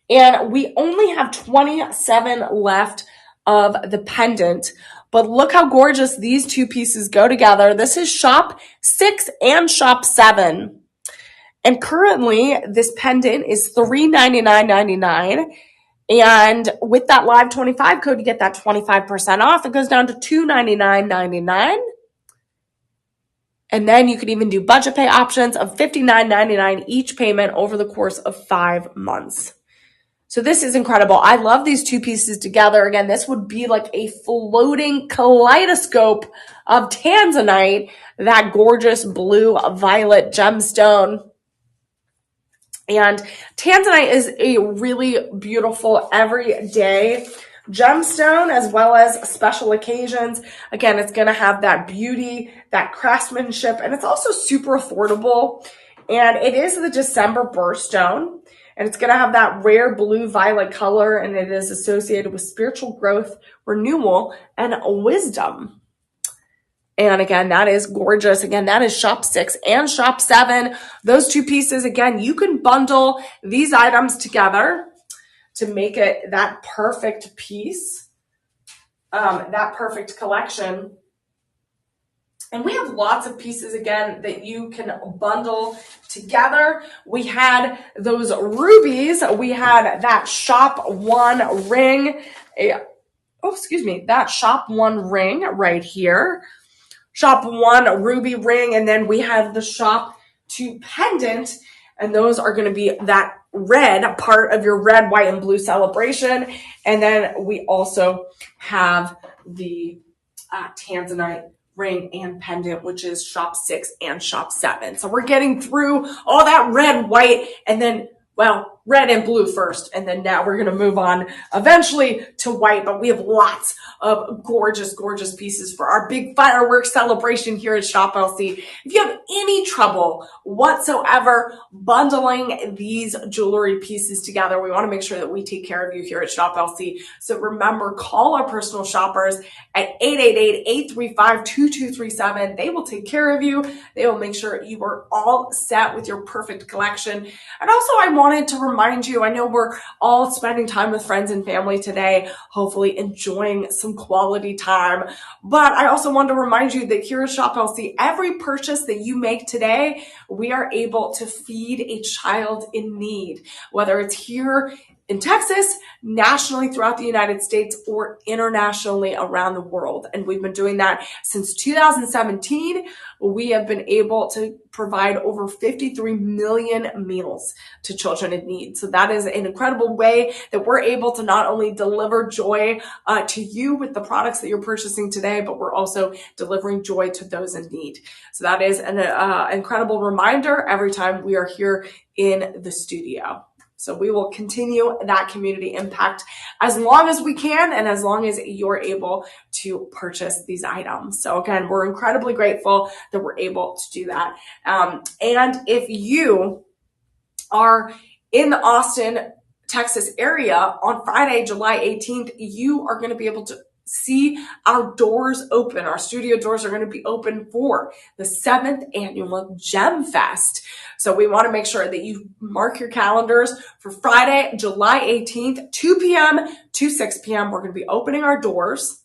And we only have 27 left of the pendant. But look how gorgeous these 2 pieces go together. This is shop 6 and shop 7. And currently, this pendant is $399.99. And with that live 25 code, you get that 25% off. It goes down to $299.99. And then you can even do budget pay options of $59.99 each payment over the course of 5 months. So this is incredible. I love these 2 pieces together. Again, this would be like a floating kaleidoscope of tanzanite, that gorgeous blue violet gemstone. And tanzanite is a really beautiful everyday gemstone as well as special occasions. Again, it's going to have that beauty, that craftsmanship, and it's also super affordable. And it is the December birthstone, and it's going to have that rare blue violet color, and it is associated with spiritual growth, renewal, and wisdom. And again, that is gorgeous. Again, that is shop 6 and shop 7. Those two pieces, again, you can bundle these items together to make it that perfect piece, that perfect collection. And we have lots of pieces, again, that you can bundle together. We had those rubies. We had that shop 1 ring. That shop 1 ring right here. Shop 1 ruby ring. And then we had the shop 2 pendant. And those are going to be that red part of your red, white, and blue celebration. And then we also have the tanzanite ring and pendant, which is shop 6 and shop 7. So we're getting through all that red, white, and then, well, red and blue first. And then now we're going to move on eventually to white, but we have lots of gorgeous, gorgeous pieces for our big fireworks celebration here at Shop LC. If you have any trouble whatsoever bundling these jewelry pieces together, we want to make sure that we take care of you here at Shop LC. So remember, call our personal shoppers at 888-835-2237. They will take care of you. They will make sure you are all set with your perfect collection. And also, I wanted to remind you, I know we're all spending time with friends and family today, hopefully enjoying some quality time. But I also want to remind you that here at Shop LC, every purchase that you make today, we are able to feed a child in need, whether it's here in Texas, nationally throughout the United States, or internationally around the world. And we've been doing that since 2017. We have been able to provide over 53 million meals to children in need. So that is an incredible way that we're able to not only deliver joy to you with the products that you're purchasing today, but we're also delivering joy to those in need. So that is an incredible reminder every time we are here in the studio. So we will continue that community impact as long as we can and as long as you're able to purchase these items. So again, we're incredibly grateful that we're able to do that. And if you are in the Austin, Texas area on Friday, July 18th, you are going to be able to see our doors open. Our studio doors are going to be open for the 7th annual Gem Fest. So we want to make sure that you mark your calendars for Friday, July 18th, 2 p.m. to 6 p.m. We're going to be opening our doors,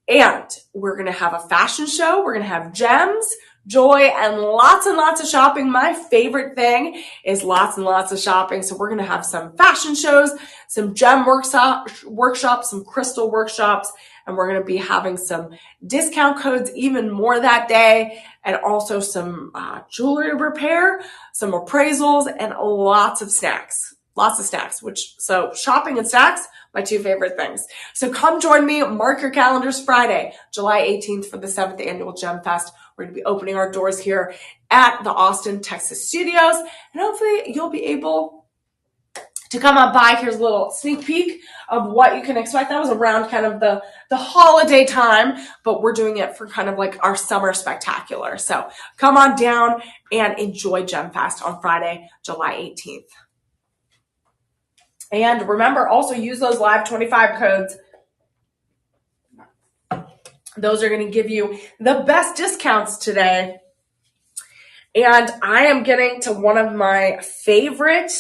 and we're going to have a fashion show. We're going to have gems, joy, and lots of shopping. My favorite thing is lots and lots of shopping. So we're going to have some fashion shows, some gem workshops, some crystal workshops, and we're going to be having some discount codes even more that day, and also some jewelry repair, some appraisals, and lots of snacks. So shopping and snacks, my two favorite things. So come join me. Mark your calendars Friday, July 18th for the 7th annual Gem Fest. We're going to be opening our doors here at the Austin, Texas studios, and hopefully you'll be able to come on by. Here's a little sneak peek of what you can expect. That was around kind of the holiday time, but we're doing it for kind of like our summer spectacular. So come on down and enjoy Gem Fest on Friday, July 18th. And remember, also use those live 25 codes. Those are going to give you the best discounts today. And I am getting to one of my favorite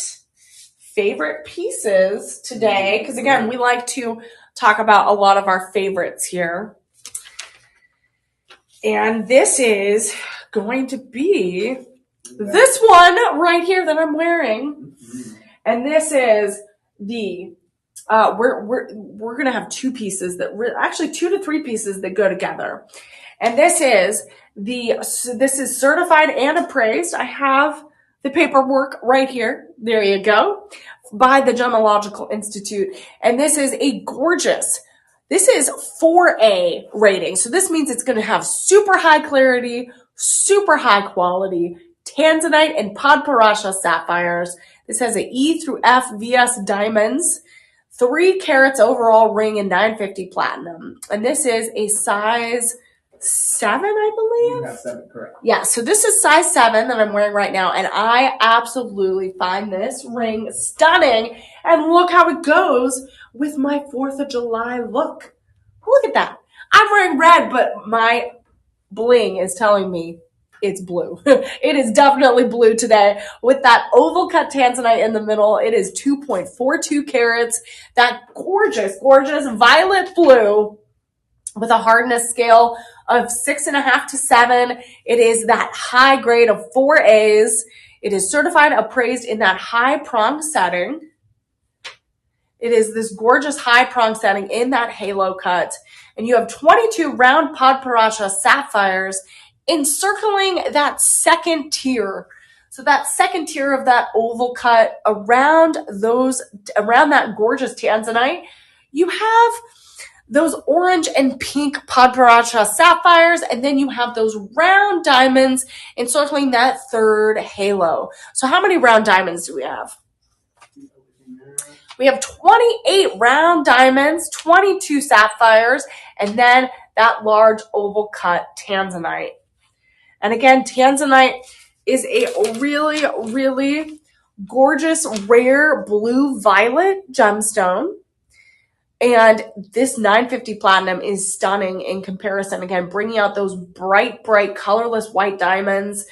pieces today, because again, we like to talk about a lot of our favorites here. And this is going to be this one right here that I'm wearing. And this is the we're going to have two pieces that actually 2 to 3 pieces that go together. And this is certified and appraised. I have the paperwork right here. There you go. By the Gemological Institute. And this is this is 4A rating. So this means it's going to have super high clarity, super high quality, tanzanite and podparasha sapphires. This has an E through F VS diamonds. 3 carats overall ring in 950 platinum. And this is a size 7, I believe. You have 7, correct. Yeah, so this is size 7 that I'm wearing right now, and I absolutely find this ring stunning. And look how it goes with my 4th of July look. Look at that. I'm wearing red, but my bling is telling me it's blue. It is definitely blue today with that oval cut tanzanite in the middle. It is 2.42 carats, that gorgeous, gorgeous violet blue with a hardness scale of 6.5 to 7. It is that high grade of 4As. It is certified appraised in that high prong setting. It is this gorgeous high prong setting in that halo cut. And you have 22 round Podparacha sapphires encircling that second tier. So that second tier of that oval cut around that gorgeous tanzanite, you have those orange and pink Podparacha sapphires, and then you have those round diamonds encircling that third halo. So how many round diamonds do we have? We have 28 round diamonds, 22 sapphires, and then that large oval cut tanzanite. And again, tanzanite is a really, really gorgeous, rare blue-violet gemstone. And this 950 platinum is stunning in comparison. Again, bringing out those bright, bright, colorless white diamonds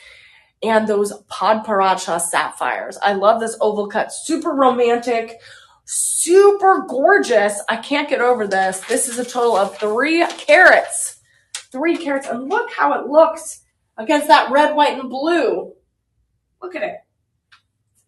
and those Podparacha sapphires. I love this oval cut. Super romantic, super gorgeous. I can't get over this. This is a total of 3 carats. 3 carats. And look how it looks against that red, white, and blue. Look at it.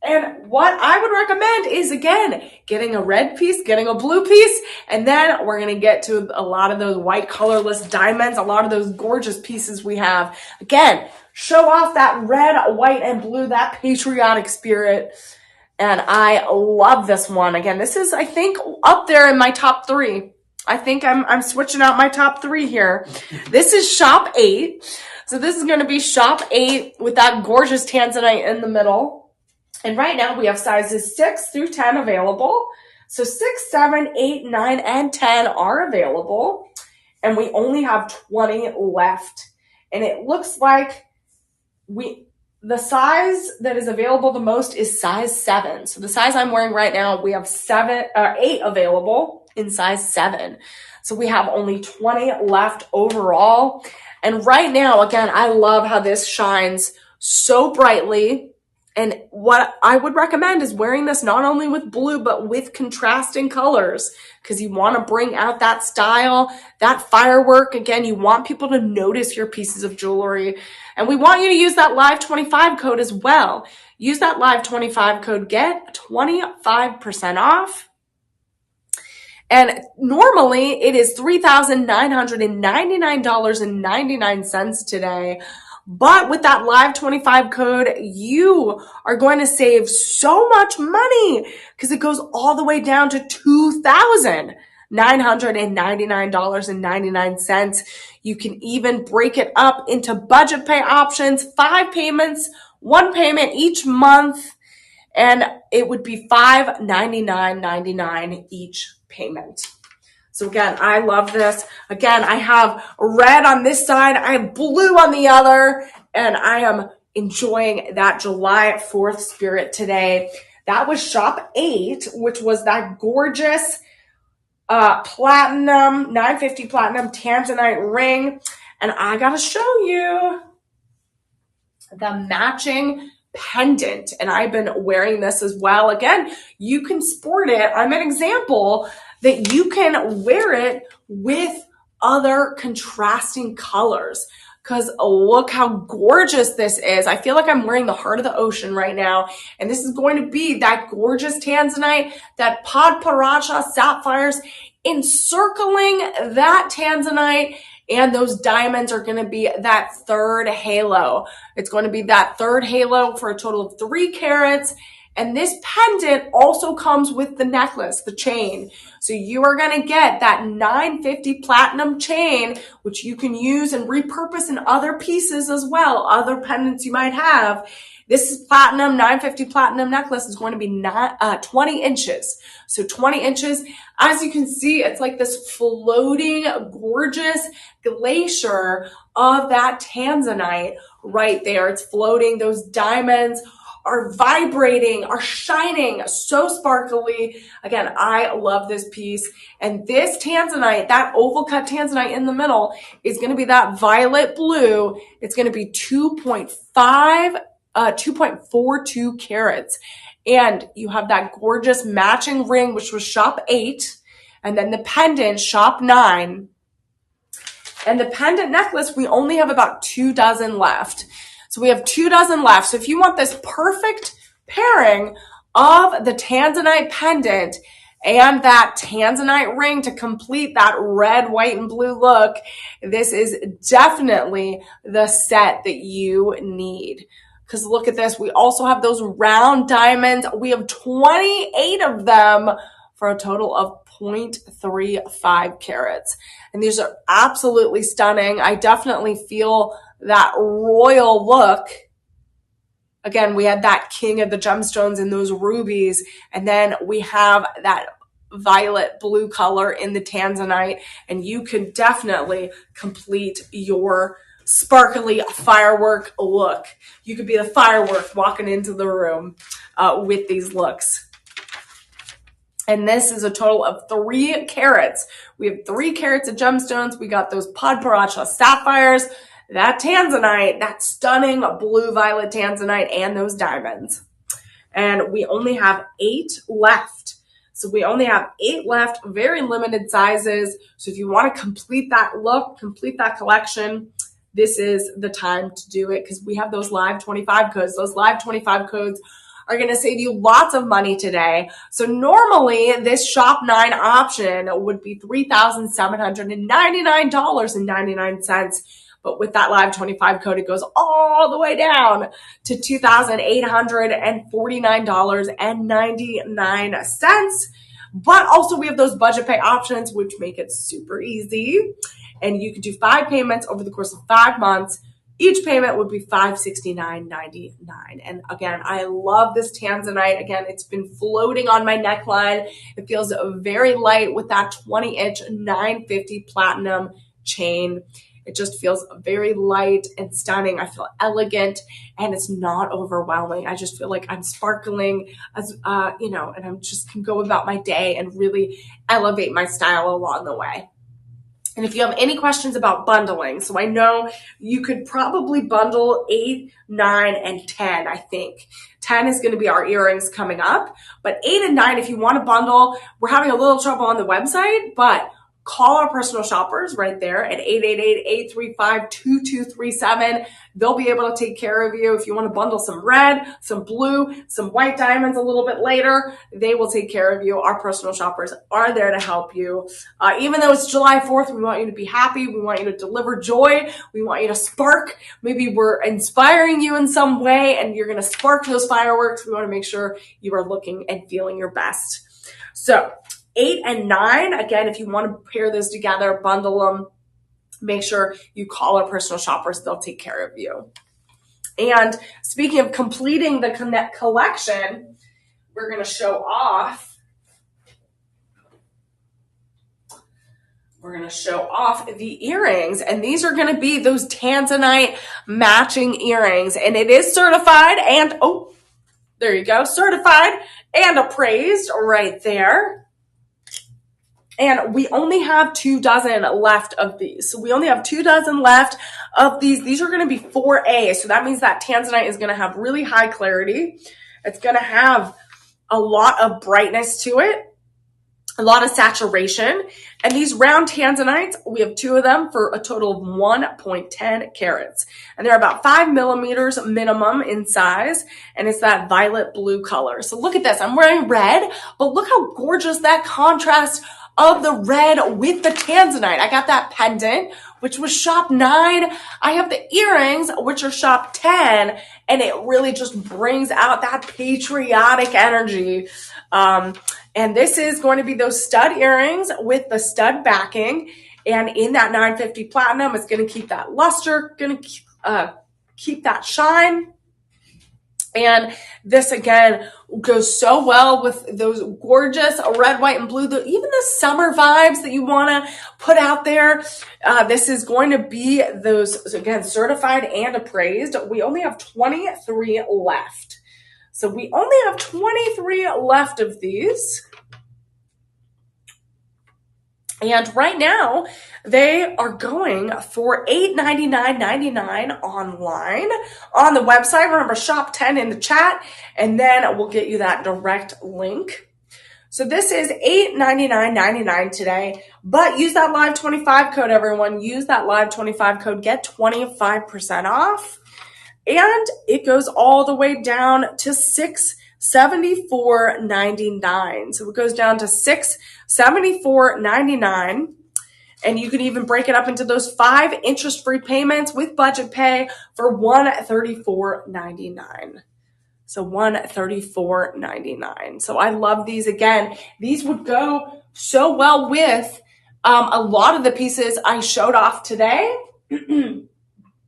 And what I would recommend is, again, getting a red piece, getting a blue piece, and then we're going to get to a lot of those white colorless diamonds, a lot of those gorgeous pieces we have. Again, show off that red, white, and blue, that patriotic spirit. And I love this one. Again, this is, I think, up there in my top 3. I think I'm switching out my top 3 here. This is shop 8. So this is going to be shop 8 with that gorgeous tanzanite in the middle. And right now we have sizes 6 through 10 available. So 6, 7, 8, 9, and 10 are available. And we only have 20 left. And it looks like the size that is available the most is size 7. So the size I'm wearing right now, we have 8 available in size 7. So we have only 20 left overall. And right now, again, I love how this shines so brightly. And what I would recommend is wearing this not only with blue, but with contrasting colors, because you want to bring out that style, that firework. Again, you want people to notice your pieces of jewelry. And we want you to use that Live 25 code as well. Use that Live 25 code, get 25% off. And normally it is $3,999.99 today. But with that Live 25 code, you are going to save so much money because it goes all the way down to $2,999.99. You can even break it up into budget pay options, 5 payments, 1 payment each month, and it would be $599.99 each payment. So again, I love this. Again, I have red on this side, I have blue on the other, and I am enjoying that July 4th spirit today. That was shop 8, which was that gorgeous platinum, 950 platinum tanzanite ring. And I gotta show you the matching pendant. And I've been wearing this as well. Again, you can sport it. I'm an example that you can wear it with other contrasting colors. Because look how gorgeous this is. I feel like I'm wearing the heart of the ocean right now. And this is going to be that gorgeous tanzanite, that Podparacha sapphires encircling that tanzanite. And those diamonds are going to be that third halo. It's going to be that third halo for a total of 3 carats. And this pendant also comes with the necklace, the chain. So you are going to get that 950 platinum chain, which you can use and repurpose in other pieces as well, other pendants you might have. This is platinum, 950 platinum necklace is going to be 20 inches. So 20 inches, as you can see, it's like this floating, gorgeous glacier of that tanzanite right there. It's floating. Those diamonds are vibrating, are shining, so sparkly. Again, I love this piece. And this tanzanite, that oval cut tanzanite in the middle, is going to be that violet blue. It's going to be 2.42 carats. And you have that gorgeous matching ring, which was shop 8, and then the pendant, shop 9. And the pendant necklace, we only have about 2 dozen left. So we have 2 dozen left. So if you want this perfect pairing of the tanzanite pendant and that tanzanite ring to complete that red, white, and blue look, this is definitely the set that you need. Because look at this. We also have those round diamonds. We have 28 of them for a total of 0.35 carats. And these are absolutely stunning. I definitely feel that royal look. Again, we had that king of the gemstones in those rubies. And then we have that violet blue color in the tanzanite. And you can definitely complete your sparkly firework look. You could be the firework walking into the room with these looks. And this is a total of 3 carats. We have 3 carats of gemstones. We got those Padparacha sapphires, that tanzanite, that stunning blue violet tanzanite, and those diamonds. And we only have 8 left. So we only have 8 left, very limited sizes. So if you want to complete that look, complete that collection, this is the time to do it, because we have those live 25 codes. Those live 25 codes are going to save you lots of money today. So normally this shop 9 option would be $3,799.99. But with that live 25 code, it goes all the way down to $2,849.99. But also we have those budget pay options, which make it super easy. And you can do 5 payments over the course of 5 months. Each payment would be $569.99. And again, I love this tanzanite. Again, it's been floating on my neckline. It feels very light with that 20-inch 950 platinum chain. It just feels very light and stunning. I feel elegant, and it's not overwhelming. I just feel like I'm sparkling, as and I'm just can go about my day and really elevate my style along the way. And if you have any questions about bundling, so I know you could probably bundle 8, 9, and 10, I think. 10 is going to be our earrings coming up. But 8 and 9, if you want to bundle, we're having a little trouble on the website, but call our personal shoppers right there at 888-835-2237. They'll be able to take care of you. If you want to bundle some red, some blue, some white diamonds a little bit later, they will take care of you. Our personal shoppers are there to help you. Even though it's July 4th, we want you to be happy. We want you to deliver joy. We want you to spark. Maybe we're inspiring you in some way and you're going to spark those fireworks. We want to make sure you are looking and feeling your best. So 8 and 9, again, if you want to pair those together, bundle them, make sure you call our personal shoppers. They'll take care of you. And speaking of completing the Connect collection, we're going to show off. We're going to show off the earrings, and these are going to be those tanzanite matching earrings. And it is certified and, oh, there you go, certified and appraised right there. And we only have 2 dozen left of these. So we only have 2 dozen left of these. These are going to be 4A. So that means that tanzanite is going to have really high clarity. It's going to have a lot of brightness to it, a lot of saturation. And these round tanzanites, we have 2 of them for a total of 1.10 carats. And they're about 5 millimeters minimum in size. And it's that violet blue color. So look at this. I'm wearing red, but look how gorgeous that contrast of the red with the tanzanite. I got that pendant which was shop 9. I have the earrings, which are shop 10, and it really just brings out that patriotic energy. And this is going to be those stud earrings with the stud backing. And in that 950 platinum, it's going to keep that luster, going to keep that shine. And this, again, goes so well with those gorgeous red, white, and blue, even the summer vibes that you want to put out there. This is going to be those, again, certified and appraised. We only have 23 left. So we only have 23 left of these. And right now, they are going for $899.99 online on the website. Remember, shop 10 in the chat, and then we'll get you that direct link. So this is $899.99 today, but use that live 25 code, everyone. Use that live 25 code. Get 25% off. And it goes all the way down to $674.99. So it goes down to $674.99. And you can even break it up into those 5 interest-free payments with budget pay for $134.99. So $134.99. So I love these. Again, these would go so well with a lot of the pieces I showed off today.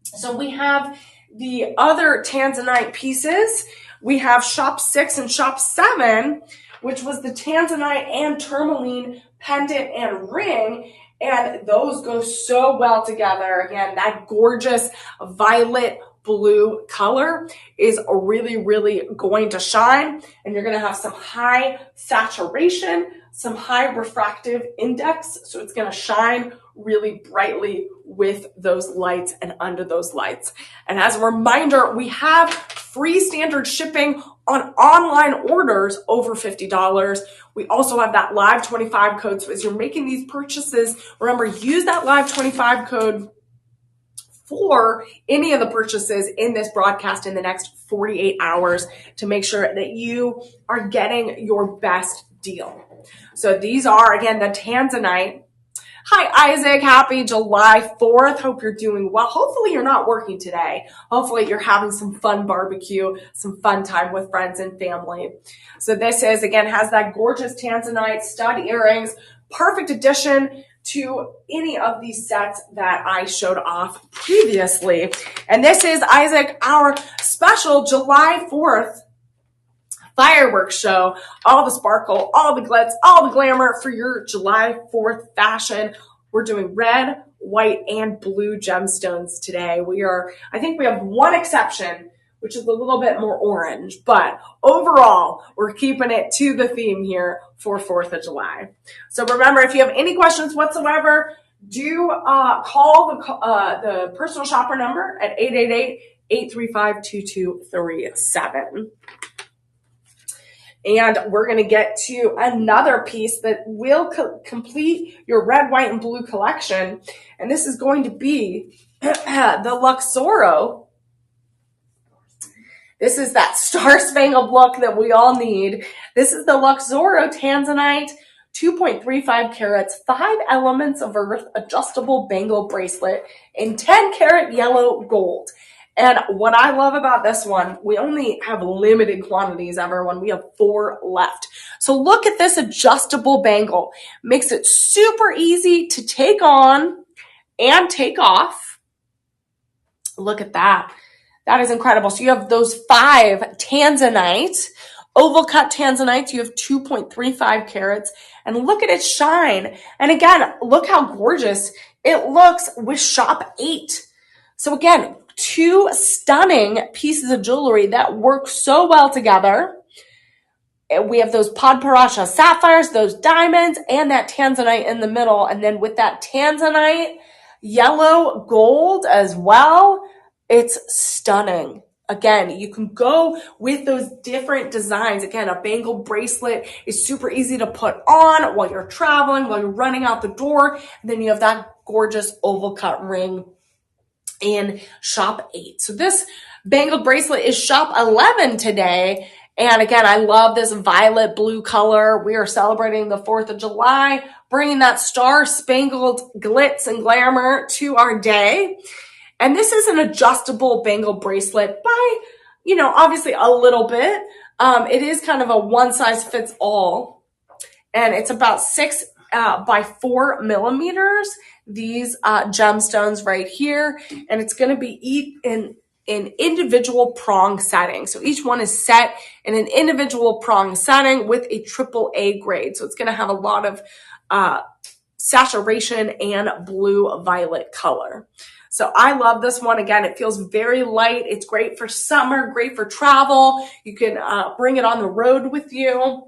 So we have the other Tanzanite pieces. We have shop 6 and shop 7, which was the Tanzanite and tourmaline pendant and ring. And those go so well together. Again, that gorgeous violet blue color is really, really going to shine. And you're going to have some high saturation, some high refractive index. So it's going to shine really brightly with those lights and under those lights. And as a reminder, we have free standard shipping on online orders over $50. We also have that live 25 code. So as you're making these purchases, remember, use that live 25 code for any of the purchases in this broadcast in the next 48 hours to make sure that you are getting your best deal. So these are, again, the Tanzanite. Hi, Isaac. Happy July 4th. Hope you're doing well. Hopefully you're not working today. Hopefully you're having some fun barbecue, some fun time with friends and family. So this is, again, has that gorgeous Tanzanite stud earrings. Perfect addition to any of these sets that I showed off previously. And this is, Isaac, our special July 4th fireworks show. All the sparkle, all the glitz, all the glamour for your July 4th fashion. We're doing red, white, and blue gemstones today. I think we have one exception, which is a little bit more orange, but overall, we're keeping it to the theme here for 4th of July. So remember, if you have any questions whatsoever, do call the personal shopper number at 888-835-2237. And we're going to get to another piece that will complete your red, white, and blue collection. And this is going to be the Luxoro. This is that star-spangled look that we all need. This is the Luxoro Tanzanite 2.35 carats, 5 elements of earth, adjustable bangle bracelet in 10 karat yellow gold. And what I love about this one, we only have limited quantities, everyone. We have 4 left. So look at this adjustable bangle. Makes it super easy to take on and take off. Look at that. That is incredible. So you have those 5 Tanzanite, oval cut Tanzanites. You have 2.35 carats. And look at it shine. And again, look how gorgeous it looks with shop 8. So again, 2 stunning pieces of jewelry that work so well together. We have those Padparaksha sapphires, those diamonds, and that Tanzanite in the middle. And then with that Tanzanite yellow gold as well, it's stunning. Again, you can go with those different designs. Again, a bangle bracelet is super easy to put on while you're traveling, while you're running out the door. And then you have that gorgeous oval cut ring in shop 8. So this bangled bracelet is shop 11 today. And again, I love this violet blue color. We are celebrating the 4th of July, bringing that star-spangled glitz and glamour to our day. And this is an adjustable bangle bracelet by, obviously a little bit. It is kind of a one size fits all. And it's about 6 by 4 millimeters. These gemstones right here. And it's going to be in individual prong setting. So each one is set in an individual prong setting with a AAA grade. So it's going to have a lot of saturation and blue violet color. So I love this one. Again, it feels very light. It's great for summer, great for travel. You can bring it on the road with you.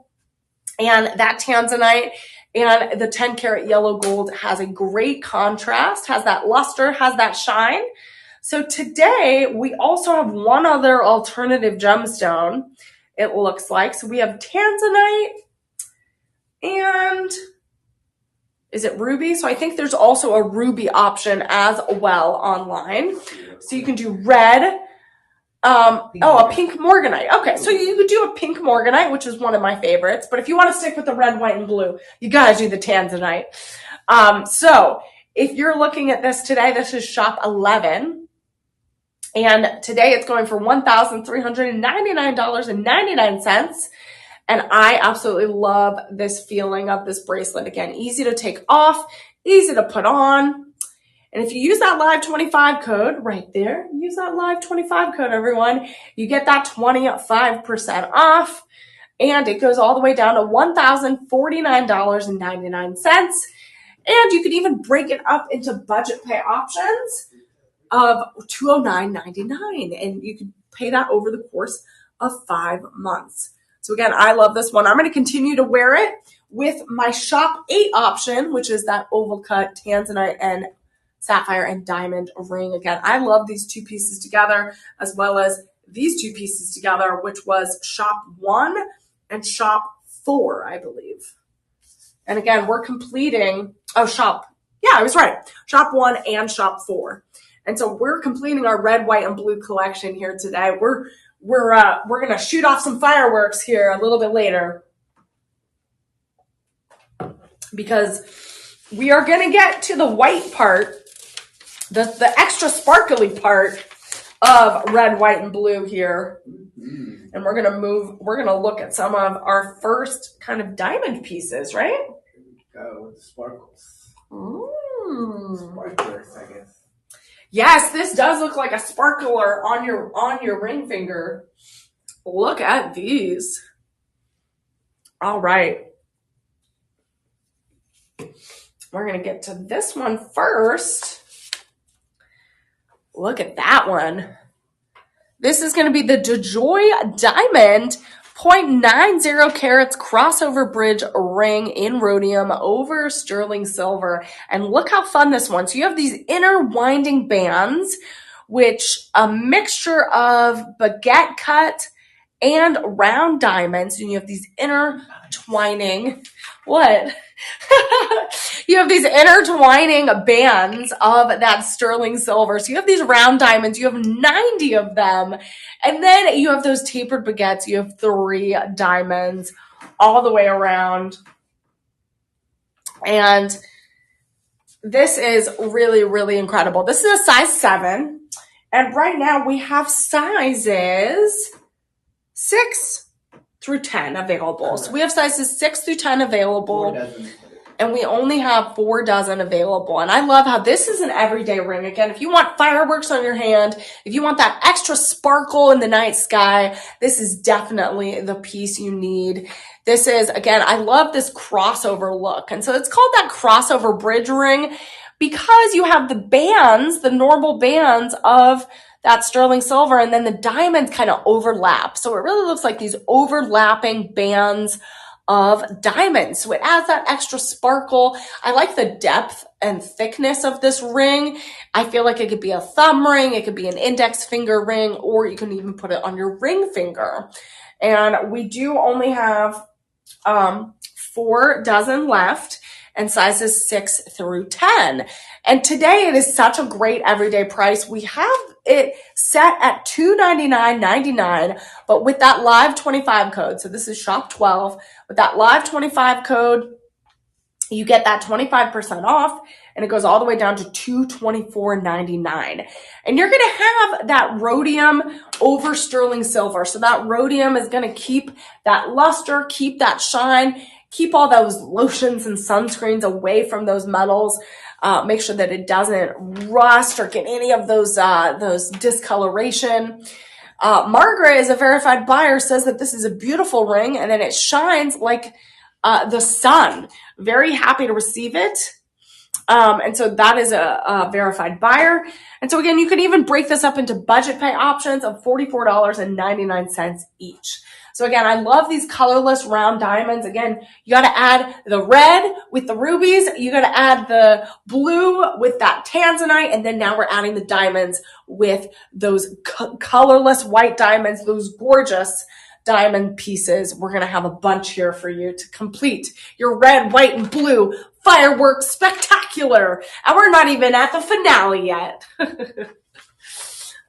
And that tanzanite and the 10 karat yellow gold has a great contrast, has that luster, has that shine. So today we also have one other alternative gemstone, it looks like. So we have tanzanite and is it ruby? So I think there's also a ruby option as well online. So you can do red. A pink morganite. Okay, so you could do a pink morganite, which is one of my favorites. But if you want to stick with the red, white, and blue, you got to do the tanzanite. So if you're looking at this today, this is shop 11. And today it's going for $1,399.99. And I absolutely love this feeling of this bracelet. Again, easy to take off, easy to put on. And if you use that live 25 code right there, use that live 25 code, everyone, you get that 25% off. And it goes all the way down to $1,049.99. And you could even break it up into budget pay options of $209.99. And you could pay that over the course of 5 months. So again, I love this one. I'm going to continue to wear it with my shop 8 option, which is that oval cut tanzanite and sapphire and diamond ring. Again, I love these two pieces together as well as these two pieces together, which was shop 1 and shop 4, I believe. And again, we're completing, shop 1 and shop 4. And so we're completing our red, white, and blue collection here today. We're going to shoot off some fireworks here a little bit later because we are going to get to the white part, the extra sparkly part of red, white, and blue here. Mm-hmm. And we're going to look at some of our first kind of diamond pieces, right? Here we go with the sparkles. Sparklers, I guess. Yes, this does look like a sparkler on your ring finger. Look at these. All right. We're going to get to this one first. Look at that one. This is going to be the DeJoy Diamond 0.90 carats crossover bridge ring in rhodium over sterling silver. And look how fun this one. So you have these inner winding bands, which a mixture of baguette cut and round diamonds. And you have these intertwining, what? You have these intertwining bands of that sterling silver. So you have these round diamonds. You have 90 of them. And then you have those tapered baguettes. You have 3 diamonds all the way around. And this is really, really incredible. This is a size 7. And right now we have sizes 6 through 10 available. So we have sizes 6 through 10 available. And we only have 4 dozen available. And I love how this is an everyday ring. Again, if you want fireworks on your hand, if you want that extra sparkle in the night sky, this is definitely the piece you need. This is, again, I love this crossover look. And so it's called that crossover bridge ring because you have the bands, the normal bands of that sterling silver, and then the diamonds kind of overlap. So it really looks like these overlapping bands of diamonds. So it adds that extra sparkle. I like the depth and thickness of this ring. I feel like it could be a thumb ring, it could be an index finger ring, or you can even put it on your ring finger. And we do only have 4 dozen left. and sizes 6 through 10. And today it is such a great everyday price. We have it set at $299.99, but with that live 25 code, so this is shop 12, with that live 25 code, you get that 25% off, and it goes all the way down to $224.99. And you're going to have that rhodium over sterling silver. So that rhodium is going to keep that luster, keep that shine, keep all those lotions and sunscreens away from those metals. Make sure that it doesn't rust or get any of those discoloration. Margaret is a verified buyer, says that this is a beautiful ring, and then it shines like the sun. Very happy to receive it. And so that is a verified buyer. And so again, you can even break this up into budget pay options of $44.99 each. So again, I love these colorless round diamonds. Again, you got to add the red with the rubies. You got to add the blue with that tanzanite. And then now we're adding the diamonds with those colorless white diamonds, those gorgeous diamond pieces. We're going to have a bunch here for you to complete your red, white, and blue firework spectacular. And we're not even at the finale yet.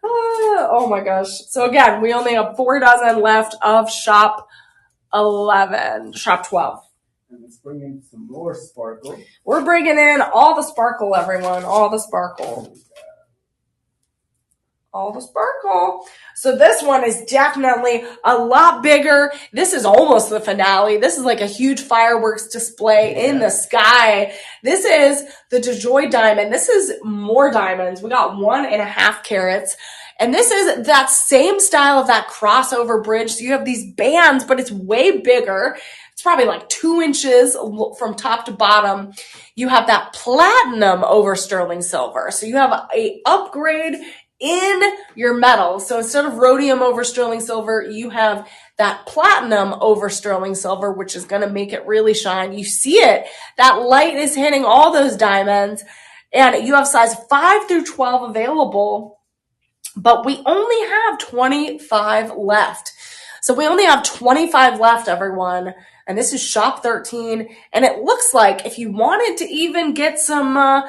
Oh my gosh. So again, we only have 4 dozen left of shop 12. And let's bring in some more sparkle. We're bringing in all the sparkle, everyone. All the sparkle. All the sparkle. So this one is definitely a lot bigger. This is almost the finale. This is like a huge fireworks display in the sky. This is the DeJoy diamond. This is more diamonds. We got 1.5 carats. And this is that same style of that crossover bridge. So you have these bands, but it's way bigger. It's probably like 2 inches from top to bottom. You have that platinum over sterling silver. So you have a upgrade in your metal. So instead of rhodium over sterling silver, you have that platinum over sterling silver, which is going to make it really shine. You see it. That light is hitting all those diamonds, and you have size 5 through 12 available, but we only have 25 left. So we only have 25 left, everyone. And this is shop 13. And it looks like if you wanted to even get some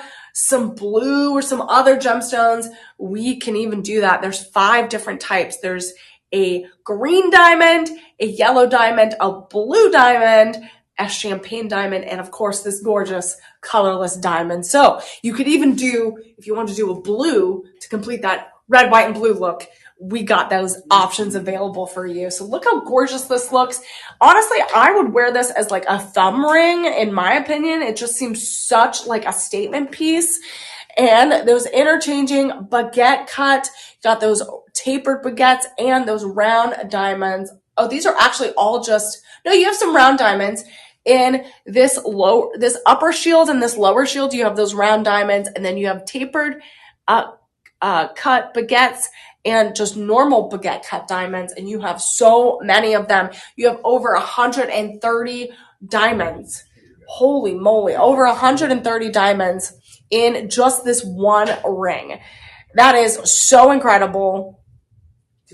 blue or some other gemstones, we can even do that. There's 5 different types. There's a green diamond, a yellow diamond, a blue diamond, a champagne diamond, and of course this gorgeous colorless diamond. So you could even do, if you want to do a blue to complete that red, white, and blue look, we got those options available for you. So look how gorgeous this looks. Honestly, I would wear this as like a thumb ring, in my opinion. It just seems such like a statement piece. And those interchanging baguette cut, got those tapered baguettes and those round diamonds. Oh, these are actually all just, no, you have some round diamonds. In this upper shield and this lower shield, you have those round diamonds, and then you have tapered cut baguettes and just normal baguette cut diamonds, and you have so many of them. You have over 130 diamonds. Holy moly, over 130 diamonds in just this one ring. That is so incredible.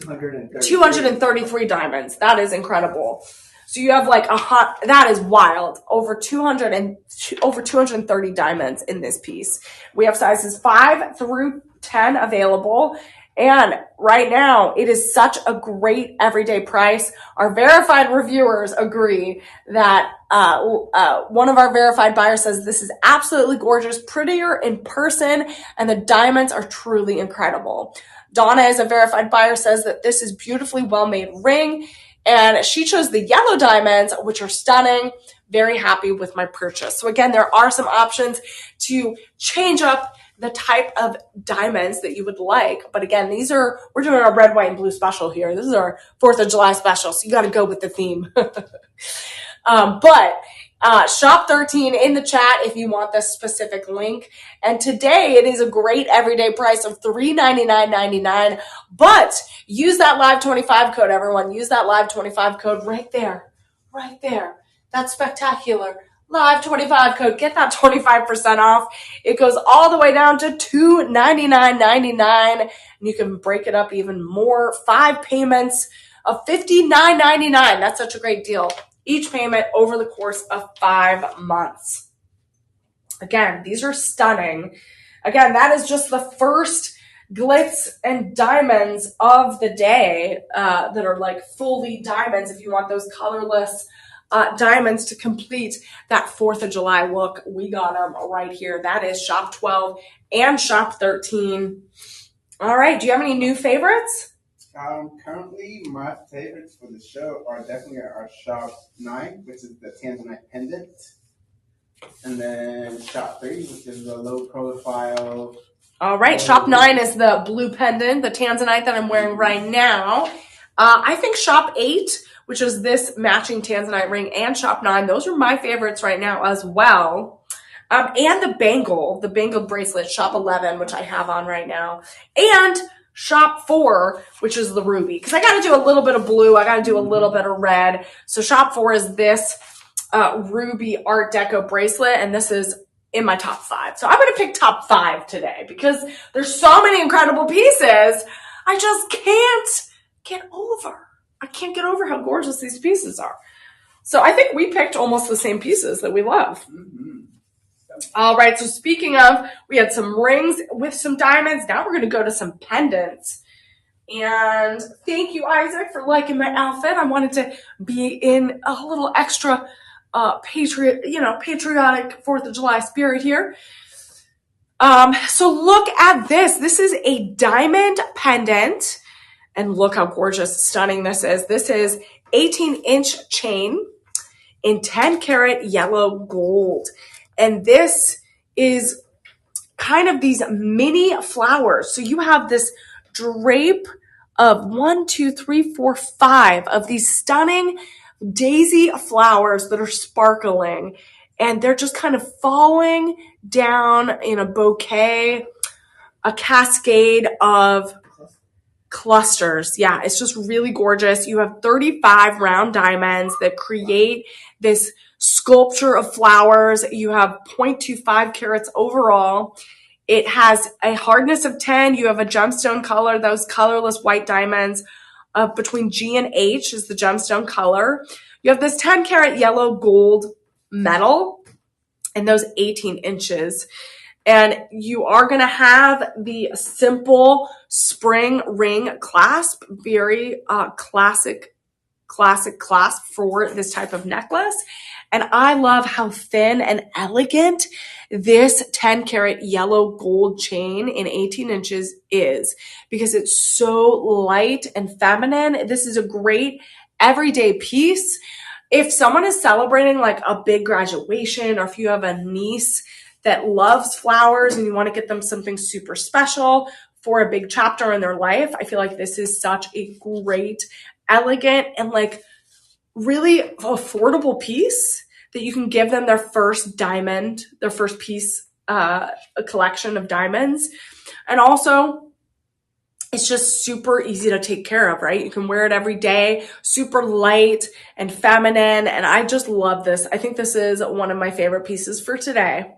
233 diamonds. That is incredible. So you have like that is wild. Over 230 diamonds in this piece. We have sizes 5 through 10 available. And right now, it is such a great everyday price. Our verified reviewers agree that one of our verified buyers says this is absolutely gorgeous, prettier in person, and the diamonds are truly incredible. Donna is a verified buyer, says that this is beautifully well-made ring, and she chose the yellow diamonds, which are stunning. Very happy with my purchase. So again, there are some options to change up the type of diamonds that you would like. But again, we're doing our red, white, and blue special here. This is our 4th of July special, so you got to go with the theme. But shop 13 in the chat if you want this specific link. And today it is a great everyday price of $399.99. But use that live 25 code, everyone. Use that live 25 code right there. Right there. That's spectacular. Live 25 code. Get that 25% off. It goes all the way down to $299.99. And you can break it up even more. 5 payments of $59.99. That's such a great deal. Each payment over the course of 5 months. Again, these are stunning. Again, that is just the first glitz and diamonds of the day that are like fully diamonds. If you want those colorless diamonds to complete that 4th of July look, we got them right here. That is shop 12 and shop 13. All right. Do you have any new favorites? Currently, my favorites for the show are definitely our shop 9, which is the Tanzanite pendant. And then shop 3, which is the low profile. All right. Shop 9 is the blue pendant, the Tanzanite that I'm wearing right now. I think shop 8, which is this matching Tanzanite ring, and shop 9, those are my favorites right now as well. And the bangle bracelet, shop 11, which I have on right now. And shop 4, which is the ruby. Because I got to do a little bit of blue. I got to do a little bit of red. So shop 4 is this ruby Art Deco bracelet, and this is in my top 5. So I'm going to pick top 5 today because there's so many incredible pieces. I just can't get over. I can't get over how gorgeous these pieces are. So I think we picked almost the same pieces that we love. Mm-hmm. All right. So speaking of, we had some rings with some diamonds. Now we're going to go to some pendants. And thank you, Isaac, for liking my outfit. I wanted to be in a little extra patriotic 4th of July spirit here. So look at this. This is a diamond pendant. And look how gorgeous, stunning this is. This is 18-inch chain in 10-karat yellow gold. And this is kind of these mini flowers. So you have this drape of 1, 2, 3, 4, 5 of these stunning daisy flowers that are sparkling. And they're just kind of falling down in a bouquet, a cascade of clusters. Yeah, it's just really gorgeous. You have 35 round diamonds that create this sculpture of flowers. You have 0.25 carats overall. It has a hardness of 10. You have a gemstone color, those colorless white diamonds between G and H is the gemstone color. You have this 10 karat yellow gold metal and those 18 inches. And you are going to have the simple spring ring clasp, very classic clasp for this type of necklace. And I love how thin and elegant this 10 karat yellow gold chain in 18 inches is, because it's so light and feminine. This is a great everyday piece. If someone is celebrating like a big graduation, or if you have a niece that loves flowers and you want to get them something super special for a big chapter in their life, I feel like this is such a great, elegant, and like really affordable piece that you can give them their first diamond, their first piece, a collection of diamonds. And also, it's just super easy to take care of, right? You can wear it every day, super light and feminine. And I just love this. I think this is one of my favorite pieces for today.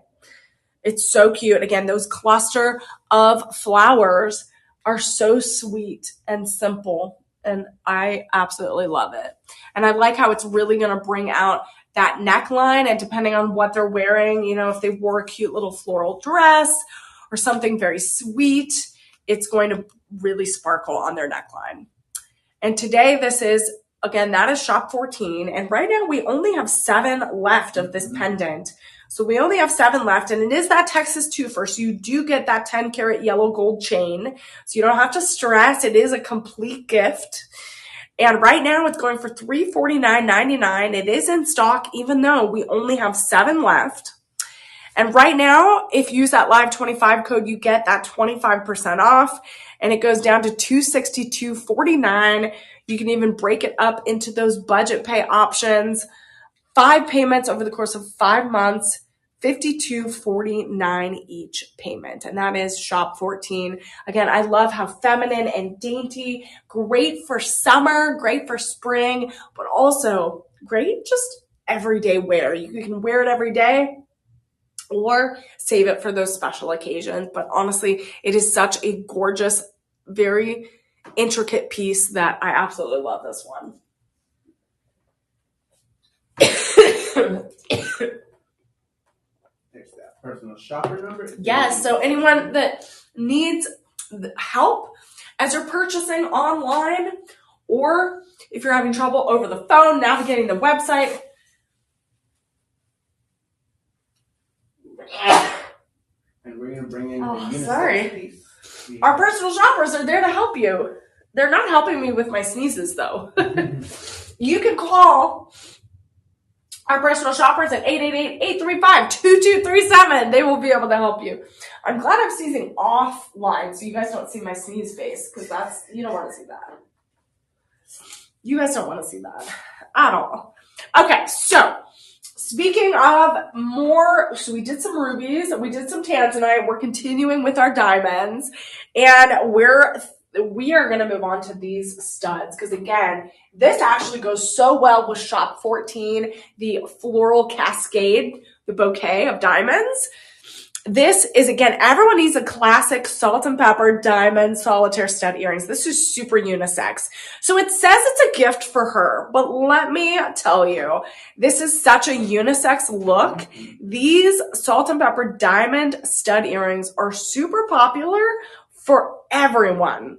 It's so cute. Again, those cluster of flowers are so sweet and simple, and I absolutely love it. And I like how it's really going to bring out that neckline, and depending on what they're wearing, if they wore a cute little floral dress or something very sweet, it's going to really sparkle on their neckline. And today this is, again, that is shop 14. And right now we only have 7 left of this pendant. So we only have 7 left, and it is that Texas twofer. So you do get that 10 karat yellow gold chain. So you don't have to stress. It is a complete gift. And right now it's going for $349.99. It is in stock, even though we only have 7 left. And right now, if you use that live 25 code, you get that 25% off, and it goes down to $262.49. You can even break it up into those budget pay options. 5 payments over the course of 5 months, $52.49 each payment. And that is shop 14. Again, I love how feminine and dainty, great for summer, great for spring, but also great just everyday wear. You can wear it every day or save it for those special occasions. But honestly, it is such a gorgeous, very intricate piece that I absolutely love this one. There's that personal shopper number? Yes, so anyone that needs help as you're purchasing online, or if you're having trouble over the phone navigating the website, and we're gonna bring in the unisex sorry. piece. Our personal shoppers are there to help you. They're not helping me with my sneezes though. You can call our personal shoppers at 888-835-2237. They will be able to help you. I'm glad I'm sneezing offline so you guys don't see my sneeze face, because you don't want to see that. You guys don't want to see that at all. Okay, so speaking of more, so we did some rubies, we did some tanzanite, we're continuing with our diamonds, and we are going to move on to these studs, because again, this actually goes so well with shop 14, the floral cascade, the bouquet of diamonds. This is, again, everyone needs a classic salt and pepper diamond solitaire stud earrings. This is super unisex. So it says it's a gift for her, but let me tell you, this is such a unisex look. These salt and pepper diamond stud earrings are super popular for everyone.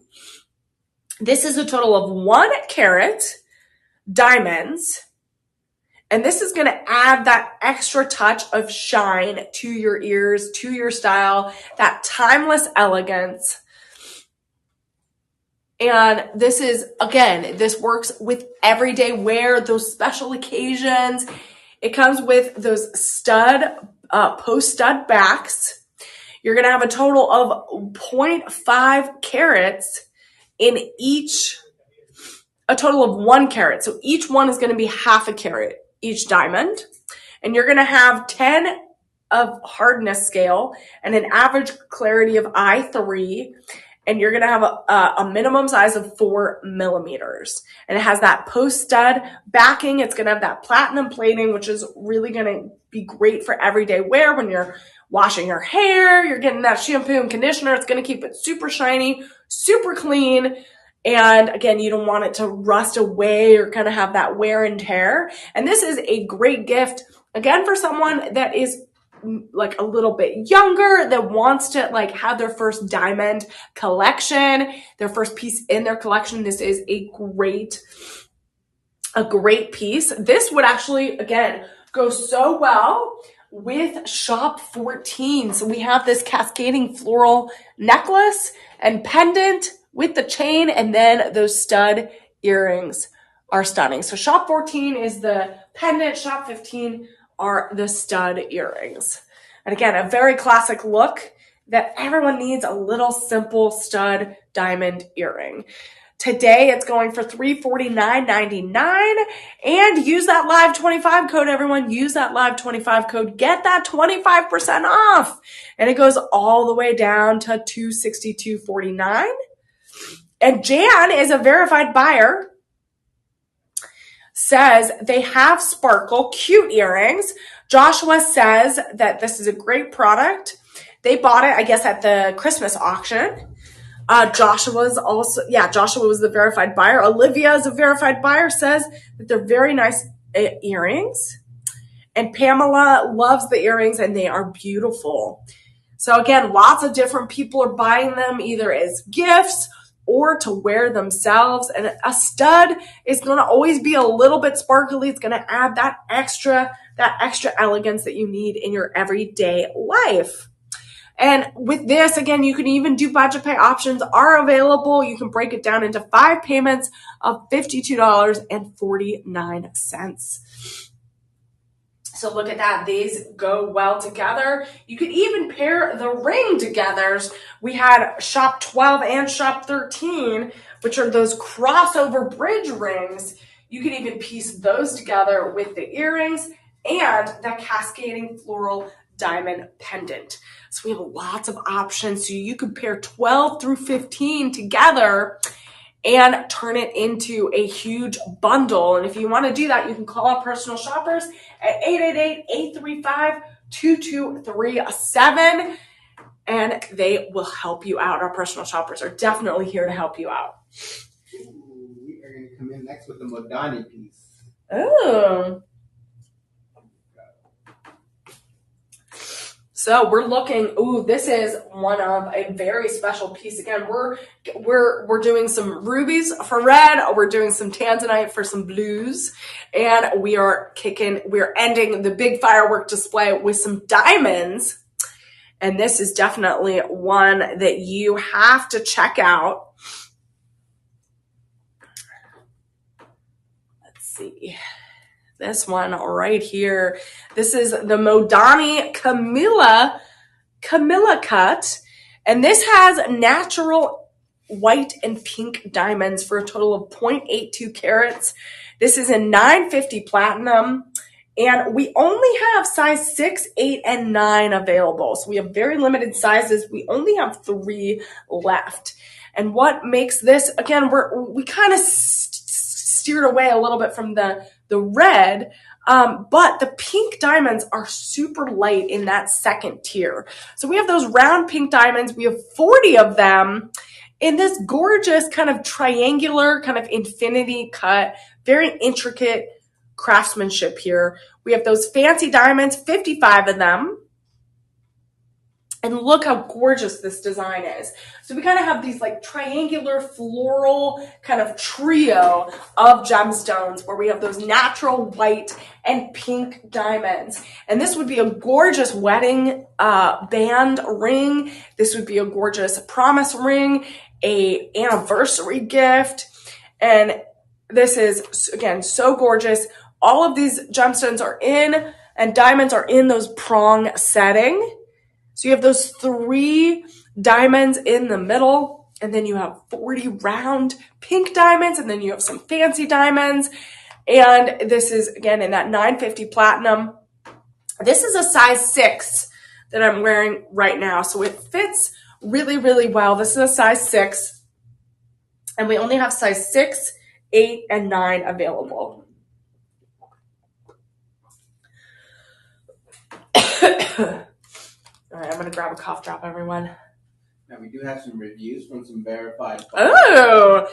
This is a total of 1 carat diamonds. And this is going to add that extra touch of shine to your ears, to your style, that timeless elegance. And this is, again, this works with everyday wear, those special occasions. It comes with those post stud backs. You're going to have a total of 0.5 carats in each, a total of 1 carat. So each one is going to be half a carat, each diamond. And you're going to have 10 of hardness scale and an average clarity of I3. And you're going to have a minimum size of 4 millimeters. And it has that post stud backing. It's going to have that platinum plating, which is really going to be great for everyday wear when you're washing your hair, you're getting that shampoo and conditioner. It's going to keep it super shiny, super clean. And again, you don't want it to rust away or kind of have that wear and tear. And this is a great gift, again, for someone that is like a little bit younger, that wants to like have their first diamond collection, their first piece in their collection. This is a great piece. This would actually, again, go so well with shop 14. So we have this cascading floral necklace and pendant with the chain, and then those stud earrings are stunning. So shop 14 is the pendant, shop 15 are the stud earrings. And again, a very classic look that everyone needs, a little simple stud diamond earring. Today, it's going for $349.99, and use that live 25 code, everyone. Use that live 25 code. Get that 25% off. And it goes all the way down to $262.49. And Jan is a verified buyer, says they have sparkle, cute earrings. Joshua says that this is a great product. They bought it, I guess, at the Christmas auction. Joshua was the verified buyer. Olivia is a verified buyer, says that they're very nice earrings. And Pamela loves the earrings, and they are beautiful. So again, lots of different people are buying them either as gifts or to wear themselves. And a stud is going to always be a little bit sparkly. It's going to add that extra elegance that you need in your everyday life. And with this, again, you can even do budget pay options are available. You can break it down into 5 payments of $52.49. So look at that. These go well together. You could even pair the ring together. We had shop 12 and shop 13, which are those crossover bridge rings. You can even piece those together with the earrings and that cascading floral diamond pendant. So we have lots of options. So you could pair 12 through 15 together and turn it into a huge bundle. And if you want to do that, you can call our personal shoppers at 888-835-2237, and they will help you out. Our personal shoppers are definitely here to help you out. Ooh, we are going to come in next with the Modani piece. Oh. So we're looking, ooh, this is one of a very special piece. Again, we're doing some rubies for red, we're doing some tanzanite for some blues, and we're ending the big firework display with some diamonds. And this is definitely one that you have to check out. Let's see. This one right here. This is the Modani Camilla cut. And this has natural white and pink diamonds for a total of 0.82 carats. This is in 950 platinum. And we only have size 6, 8, and 9 available. So we have very limited sizes. We only have 3 left. And what makes this, again, we kind of steered away a little bit from the red, but the pink diamonds are super light in that second tier. So we have those round pink diamonds. We have 40 of them in this gorgeous kind of triangular, kind of infinity cut, very intricate craftsmanship here. We have those fancy diamonds, 55 of them. And look how gorgeous this design is. So we kind of have these like triangular floral kind of trio of gemstones where we have those natural white and pink diamonds. And this would be a gorgeous wedding band ring. This would be a gorgeous promise ring, a anniversary gift. And this is, again, so gorgeous. All of these gemstones are in and diamonds are in those prong setting. So you have those 3 diamonds in the middle, and then you have 40 round pink diamonds, and then you have some fancy diamonds. And this is, again, in that 950 platinum. This is a size 6 that I'm wearing right now. So it fits really, really well. This is a size 6, and we only have size 6, 8, and 9 available. All right, I'm going to grab a cough drop, everyone. Now, we do have some reviews from some verified buyers. Oh,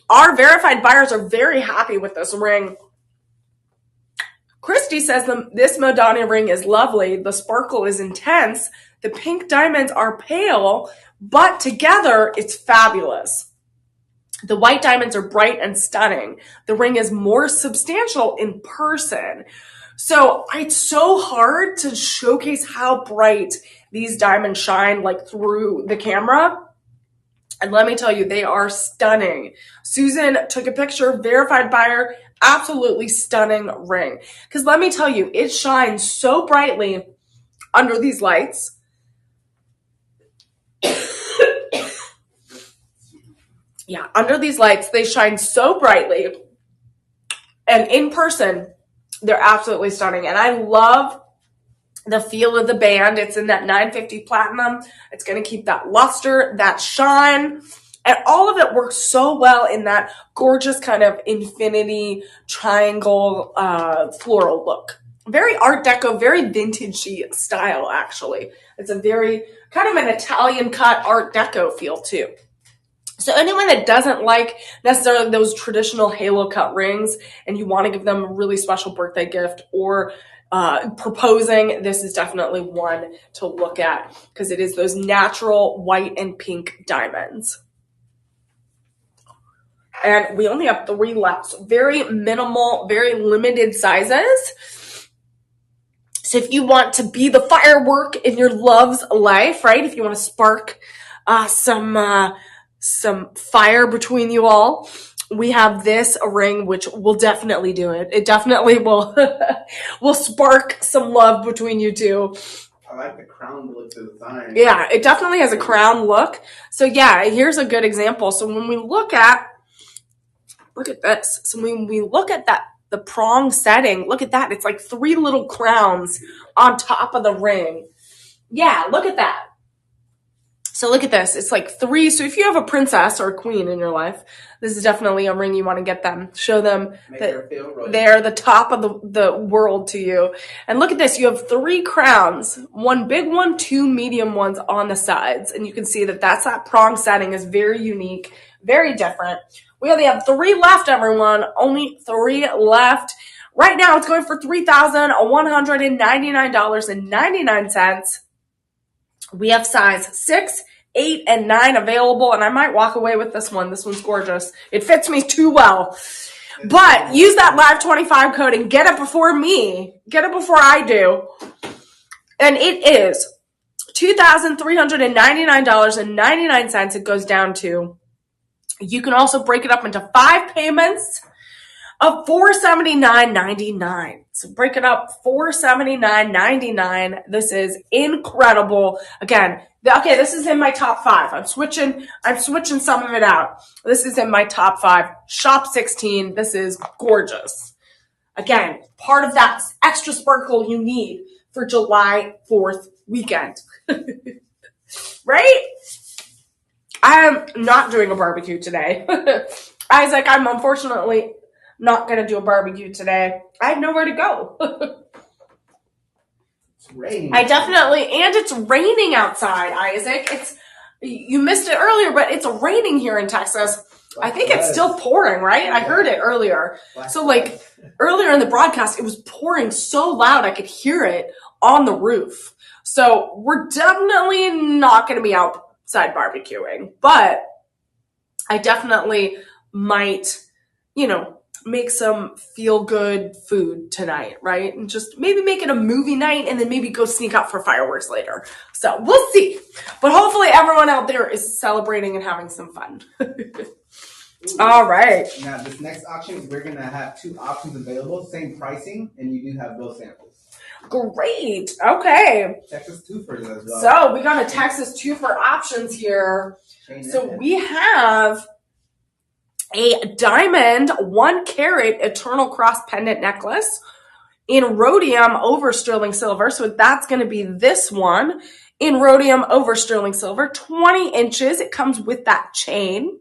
our verified buyers are very happy with this ring. Christy says this Modani ring is lovely. The sparkle is intense. The pink diamonds are pale, but together it's fabulous. The white diamonds are bright and stunning. The ring is more substantial in person. So it's so hard to showcase how bright these diamonds shine like through the camera. And let me tell you, they are stunning. Susan took a picture, verified buyer, absolutely stunning ring. Because let me tell you, it shines so brightly under these lights. Yeah, under these lights, they shine so brightly. And in person, they're absolutely stunning. And I love the feel of the band. It's in that 950 platinum. It's going to keep that luster, that shine. And all of it works so well in that gorgeous kind of infinity triangle floral look. Very Art Deco, very vintagey style, actually. It's a very kind of an Italian cut Art Deco feel, too. So anyone that doesn't like necessarily those traditional halo cut rings and you want to give them a really special birthday gift or proposing, this is definitely one to look at because it is those natural white and pink diamonds. And we only have 3 left. So very minimal, very limited sizes. So if you want to be the firework in your love's life, right? If you want to spark some fire between you all, we have this ring, which will definitely do it. It definitely will will spark some love between you two. I like the crown look to the design. Yeah, it definitely has a crown look. So yeah, here's a good example. So when we look at this. So when we look at that, the prong setting, look at that. It's like 3 little crowns on top of the ring. Yeah, look at that. So look at this. It's like 3. So if you have a princess or a queen in your life, this is definitely a ring you want to get them. Show them that they're the top of the world to you. And look at this. You have 3 crowns, 1 big one, 2 medium ones on the sides. And you can see that that prong setting is very unique, very different. We only have 3 left, everyone. Only 3 left. Right now, it's going for $3,199.99. We have size 6, 8, and 9 available, and I might walk away with this one. This one's gorgeous. It fits me too well. But use that live 25 code and get it before me. Get it before I do. And it is $2,399.99 it goes down to. You can also break it up into 5 payments of $479.99. So break it up, $479.99. This is incredible. Again, okay, this is in my top 5. I'm switching some of it out. This is in my top 5. Shop 16. This is gorgeous. Again, part of that extra sparkle you need for July 4th weekend. Right? I am not doing a barbecue today. Isaac, I'm unfortunately not going to do a barbecue today. I have nowhere to go. It's raining. And it's raining outside, Isaac. You missed it earlier, but it's raining here in Texas. I think it's still pouring, right? I heard it earlier. So earlier in the broadcast, it was pouring so loud I could hear it on the roof. So we're definitely not going to be outside barbecuing, but I definitely might, make some feel-good food tonight, right? And just maybe make it a movie night and then maybe go sneak out for fireworks later. So we'll see. But hopefully everyone out there is celebrating and having some fun. All right. Now, this next auction, we're going to have 2 options available, same pricing, and you do have both samples. Great. Okay. Texas twofers as well. So we got a Texas twofer options here. So we have a diamond 1 carat eternal cross pendant necklace in rhodium over sterling silver. So that's going to be this one in rhodium over sterling silver, 20 inches. It comes with that chain.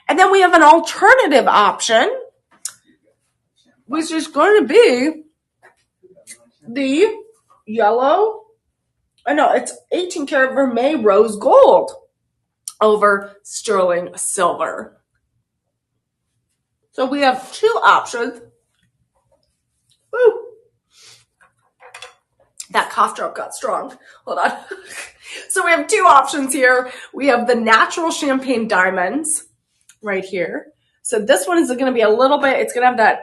And then we have an alternative option, which is going to be the it's 18 karat vermeil rose gold over sterling silver. So we have 2 options. Woo. That cough drop got strong. Hold on. So we have 2 options here. We have the natural champagne diamonds right here. So this one is going to be a little bit, it's going to have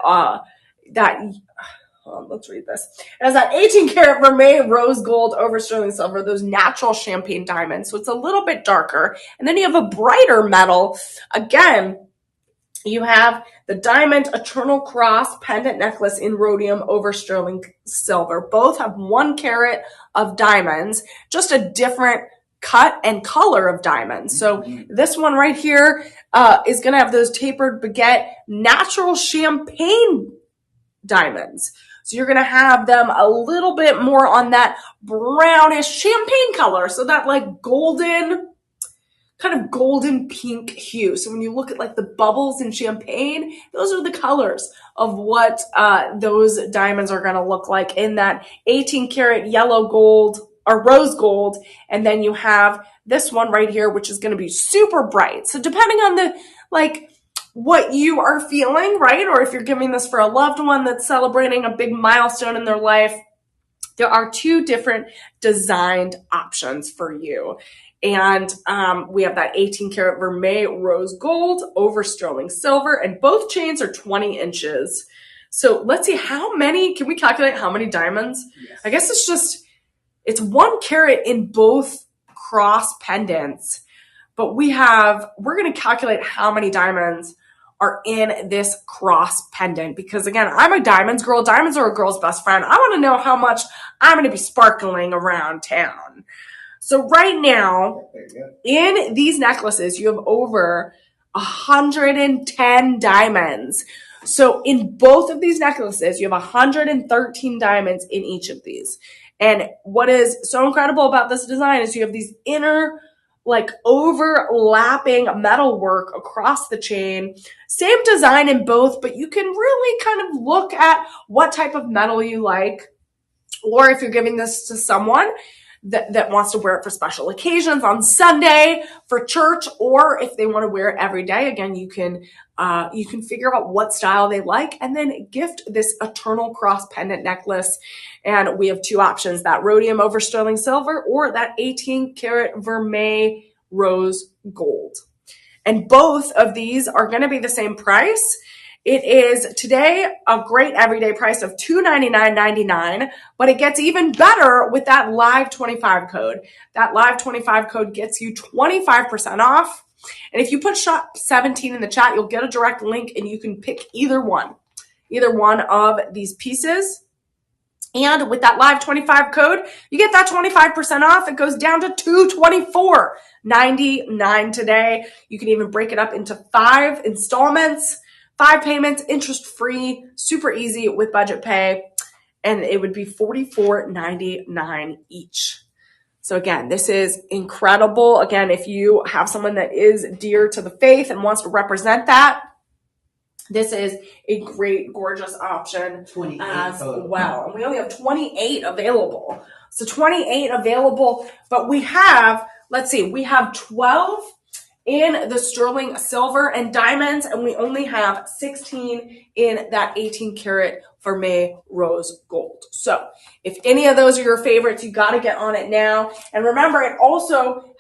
let's read this. It has that 18 karat vermeil rose gold over sterling silver, those natural champagne diamonds. So it's a little bit darker. And then you have a brighter metal. Again, you have the diamond eternal cross pendant necklace in rhodium over sterling silver. Both have 1 carat of diamonds, just a different cut and color of diamonds. So this one right here is going to have those tapered baguette natural champagne diamonds. So you're going to have them a little bit more on that brownish champagne color. So that kind of golden pink hue. So when you look at the bubbles in champagne, those are the colors of what those diamonds are going to look like in that 18 karat yellow gold or rose gold. And then you have this one right here, which is going to be super bright. So depending on the what you are feeling, right? Or if you're giving this for a loved one that's celebrating a big milestone in their life, there are 2 different designed options for you. And we have that 18 karat vermeil rose gold over sterling silver, and both chains are 20 inches. So let's see can we calculate how many diamonds? Yes. I guess it's 1 carat in both cross pendants, but we're going to calculate how many diamonds are in this cross pendant, because again, I'm a diamonds girl. Diamonds are a girl's best friend. I want to know how much I'm going to be sparkling around town. So right now, in these necklaces, you have over 110 diamonds. So in both of these necklaces, you have 113 diamonds in each of these. And what is so incredible about this design is you have these inner overlapping metal work across the chain. Same design in both, but you can really kind of look at what type of metal you like. Or if you're giving this to someone, that wants to wear it for special occasions on Sunday for church, or if they want to wear it every day. Again, you can figure out what style they like and then gift this Eternal Cross pendant necklace. And we have two options, that rhodium over sterling silver or that 18 karat vermeil rose gold. And both of these are going to be the same price. It is today a great everyday price of $299.99, but it gets even better with that live 25 code. That live 25 code gets you 25% off. And if you put shop 17 in the chat, you'll get a direct link and you can pick either one of these pieces. And with that live 25 code, you get that 25% off. It goes down to $224.99 today. You can even break it up into 5 installments, 5 payments, interest-free, super easy with budget pay. And it would be $44.99 each. So again, this is incredible. Again, if you have someone that is dear to the faith and wants to represent that, this is a great, gorgeous option as well. And we only have 28 available. So 28 available, but we have, we have 12 in the sterling silver and diamonds, and we only have 16 in that 18 karat vermeil rose gold. So if any of those are your favorites, you got to get on it now. And remember, it also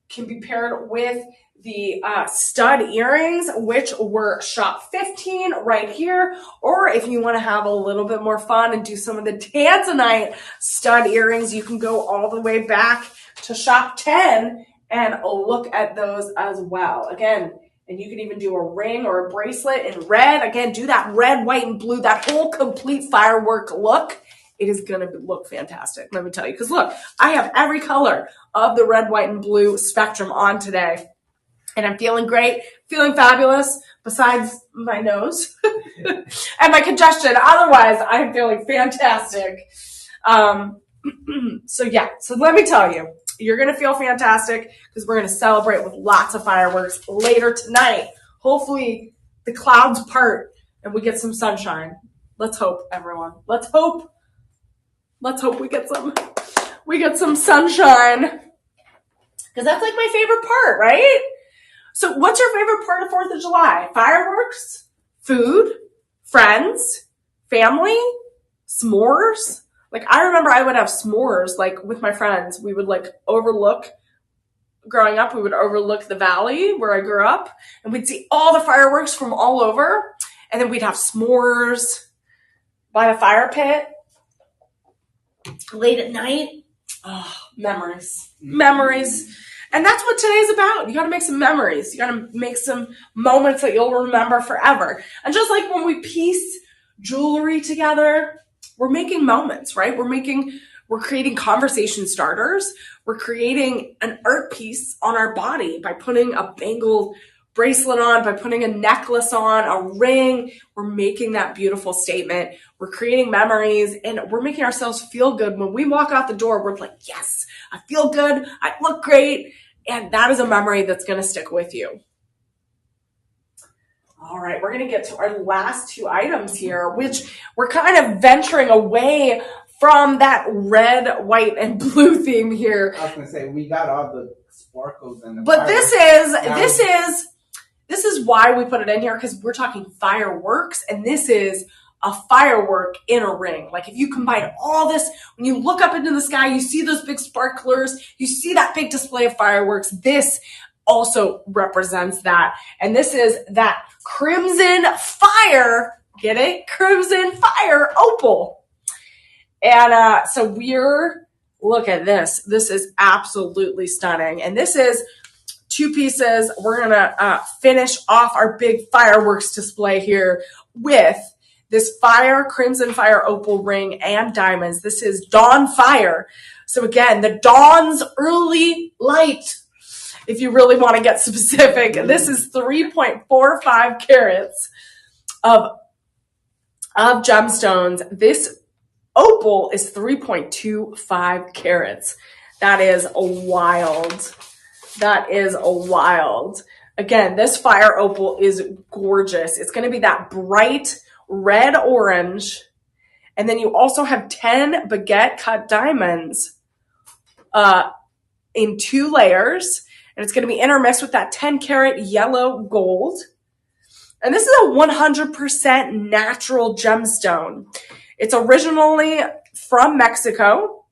can be paired with the stud earrings, which were shop 15 right here. Or if you want to have a little bit more fun and do some of the tanzanite stud earrings, you can go all the way back to shop 10 and look at those as well. Again, and you can even do a ring or a bracelet in red. Again, do that red, white, and blue, that whole complete firework look. It is going to look fantastic, let me tell you. Because look, I have every color of the red, white, and blue spectrum on today. And I'm feeling great, feeling fabulous, besides my nose and my congestion. Otherwise, I'm feeling fantastic. So let me tell you, you're going to feel fantastic because we're going to celebrate with lots of fireworks later tonight. Hopefully the clouds part and we get some sunshine. Let's hope, everyone. Let's hope we get some sunshine, because that's like my favorite part, right? So what's your favorite part of 4th of July? Fireworks, food, friends, family, s'mores. Like, I remember I would have s'mores, like, with my friends. We would, growing up, we would overlook the valley where I grew up, and we'd see all the fireworks from all over, and then we'd have s'mores by the fire pit late at night. Oh, memories. And that's what today's about. You got to make some memories. You got to make some moments that you'll remember forever. And just like when we piece jewelry together, we're making moments, right? We're creating conversation starters. We're creating an art piece on our body by putting a bangled bracelet on, by putting a necklace on, a ring. We're making that beautiful statement. We're creating memories, and we're making ourselves feel good. When we walk out the door, we're like, yes, I feel good. I look great. And that is a memory that's going to stick with you. All right, we're going to get to our last 2 items here, which we're kind of venturing away from that red, white, and blue theme here. I was going to say, we got all the sparkles and the But this is why we put it in here, because we're talking fireworks, and this is a firework in a ring. Like, if you combine all this, when you look up into the sky, you see those big sparklers, you see that big display of fireworks. This also represents that. And this is that crimson fire, get it? Crimson fire opal. And so look at this. This is absolutely stunning. And this is 2 pieces. We're going to finish off our big fireworks display here with this crimson fire opal ring and diamonds. This is Dawn Fire. So again, the dawn's early light, if you really want to get specific. This is 3.45 carats of gemstones. This opal is 3.25 carats. That is wild. Again, this fire opal is gorgeous. It's going to be that bright red orange. And then you also have 10 baguette cut diamonds in 2 layers, and it's going to be intermixed with that 10 karat yellow gold. And this is a 100% natural gemstone. It's originally from Mexico,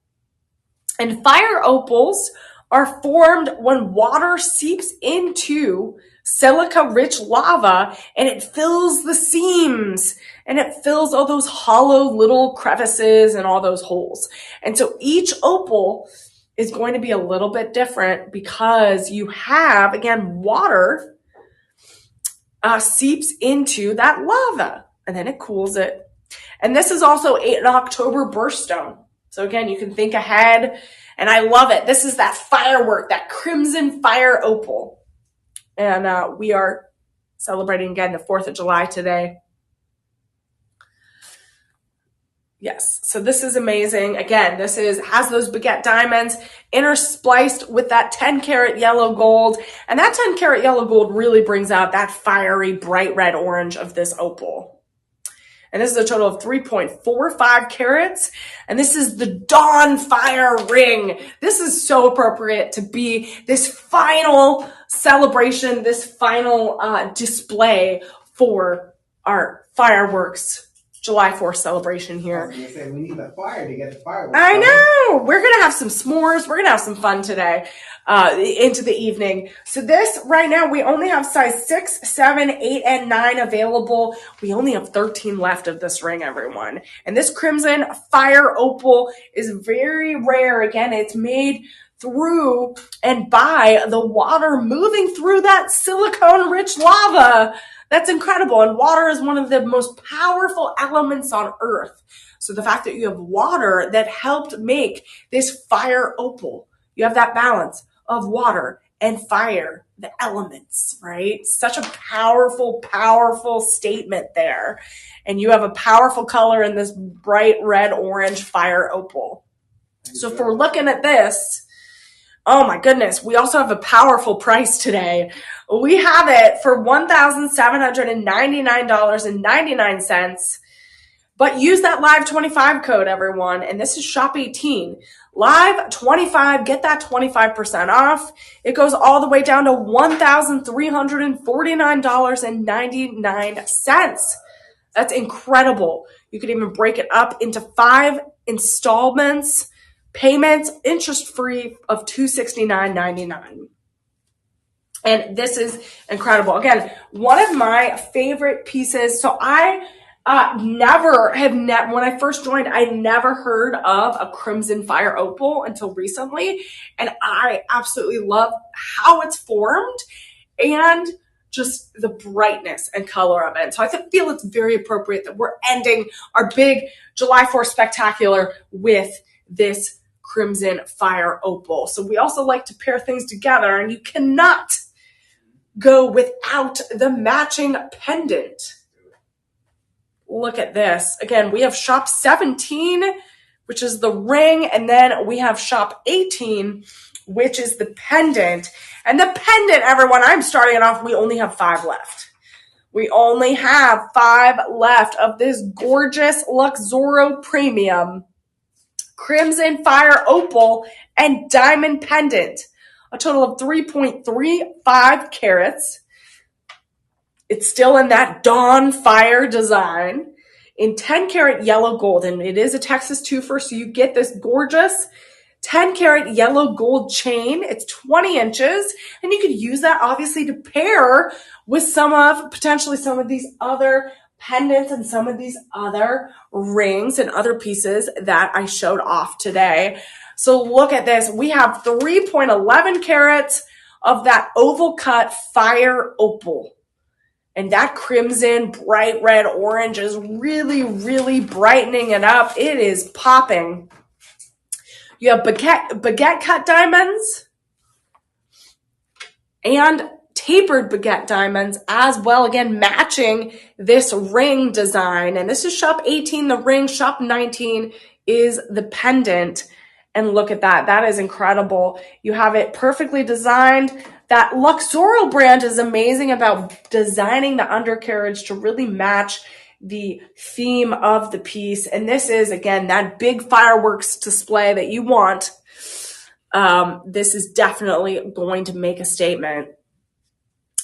and fire opals are formed when water seeps into silica-rich lava and it fills the seams and it fills all those hollow little crevices and all those holes. And so each opal is going to be a little bit different because you have, again, water seeps into that lava and then it cools it. And this is also an October birthstone. So again, you can think ahead, and I love it. This is that firework, that crimson fire opal. And we are celebrating again the 4th of July today. Yes, so this is amazing. Again, this has those baguette diamonds interspliced with that 10 karat yellow gold. And that 10 karat yellow gold really brings out that fiery, bright red orange of this opal. And this is a total of 3.45 carats. And this is the Dawn Fire Ring. This is so appropriate to be this final celebration, this final display for our fireworks July 4th celebration here. I was going to say, we need the fire to get the fireworks. I know. We're going to have some s'mores. We're going to have some fun today into the evening. So this right now, we only have size 6, 7, 8, and 9 available. We only have 13 left of this ring, everyone. And this crimson fire opal is very rare. Again, it's made through and by the water moving through that silicone-rich lava. That's incredible. And water is one of the most powerful elements on earth. So the fact that you have water that helped make this fire opal, you have that balance of water and fire, the elements, right? Such a powerful, powerful statement there. And you have a powerful color in this bright red orange fire opal. So if we're looking at this, oh my goodness, we also have a powerful price today. We have it for $1,799.99, but use that Live 25 code, everyone. And this is Shop 18. Live 25, get that 25% off. It goes all the way down to $1,349.99. That's incredible. You could even break it up into 5 installments. Payments interest-free of $269.99. And this is incredible. Again, one of my favorite pieces. So I when I first joined, I never heard of a crimson fire opal until recently. And I absolutely love how it's formed and just the brightness and color of it. So I feel it's very appropriate that we're ending our big July 4th spectacular with this crimson fire opal. So we also like to pair things together, and you cannot go without the matching pendant. Look at this. Again, we have shop 17, which is the ring, and then we have shop 18, which is the pendant. And the pendant, everyone, I'm starting it off, we only have 5 left. We only have 5 left of this gorgeous Luxoro Premium crimson fire opal and diamond pendant, a total of 3.35 carats. It's still in that Dawn Fire design in 10 karat yellow gold, and it is a Texas twofer, so you get this gorgeous 10 karat yellow gold chain. It's 20 inches, and you could use that obviously to pair with potentially some of these other pendants and some of these other rings and other pieces that I showed off today. So look at this. We have 3.11 carats of that oval cut fire opal. And that crimson, bright red orange is really, really brightening it up. It is popping. You have baguette cut diamonds and tapered baguette diamonds as well, again matching this ring design. And this is shop 18, the ring. Shop 19 is the pendant. And look at that. That is incredible. You have it perfectly designed. That Luxoro brand is amazing about designing the undercarriage to really match the theme of the piece. And this is, again, that big fireworks display that you want. this is definitely going to make a statement.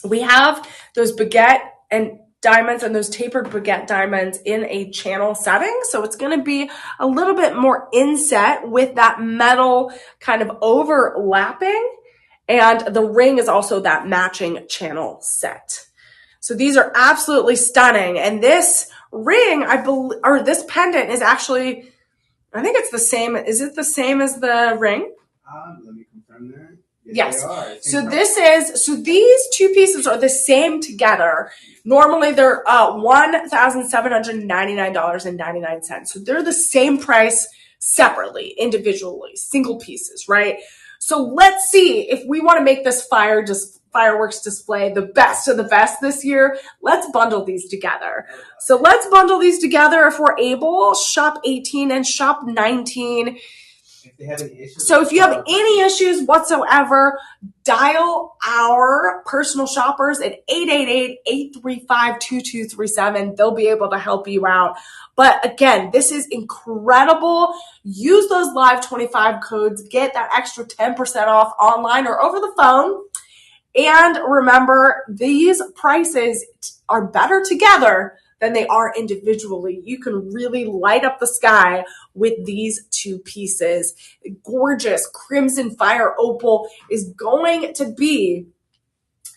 We have those baguette and diamonds and those tapered baguette diamonds in a channel setting. So it's going to be a little bit more inset with that metal kind of overlapping. And the ring is also that matching channel set. So these are absolutely stunning. And this ring, or this pendant is actually, I think it's the same. Is it the same as the ring? Let me confirm that. Yes. So these two pieces are the same together. Normally they're $1,799.99. So they're the same price separately, individually, single pieces, right? So let's see if we want to make this fireworks display the best of the best this year. Let's bundle these together. So let's bundle these together if we're able. Shop 18 and shop 19. So if you have any issues whatsoever, dial our personal shoppers at 888-835-2237. They'll be able to help you out. But again, this is incredible. Use those live 25 codes. Get that extra 10% off online or over the phone. And remember, these prices are better together than they are individually. You can really light up the sky with these two pieces. Gorgeous crimson fire opal is going to be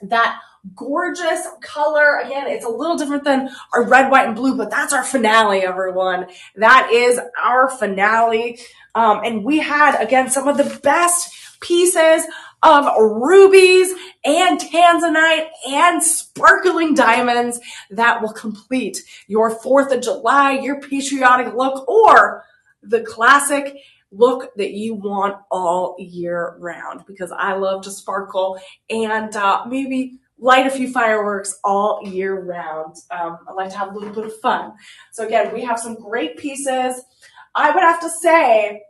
that gorgeous color. Again, it's a little different than our red, white, and blue, but that's our finale, everyone. That is our finale. And we had, again, some of the best pieces of rubies and tanzanite and sparkling diamonds that will complete your 4th of July, your patriotic look, or the classic look that you want all year round, because I love to sparkle and maybe light a few fireworks all year round. I like to have a little bit of fun. So again, we have some great pieces. I would have to say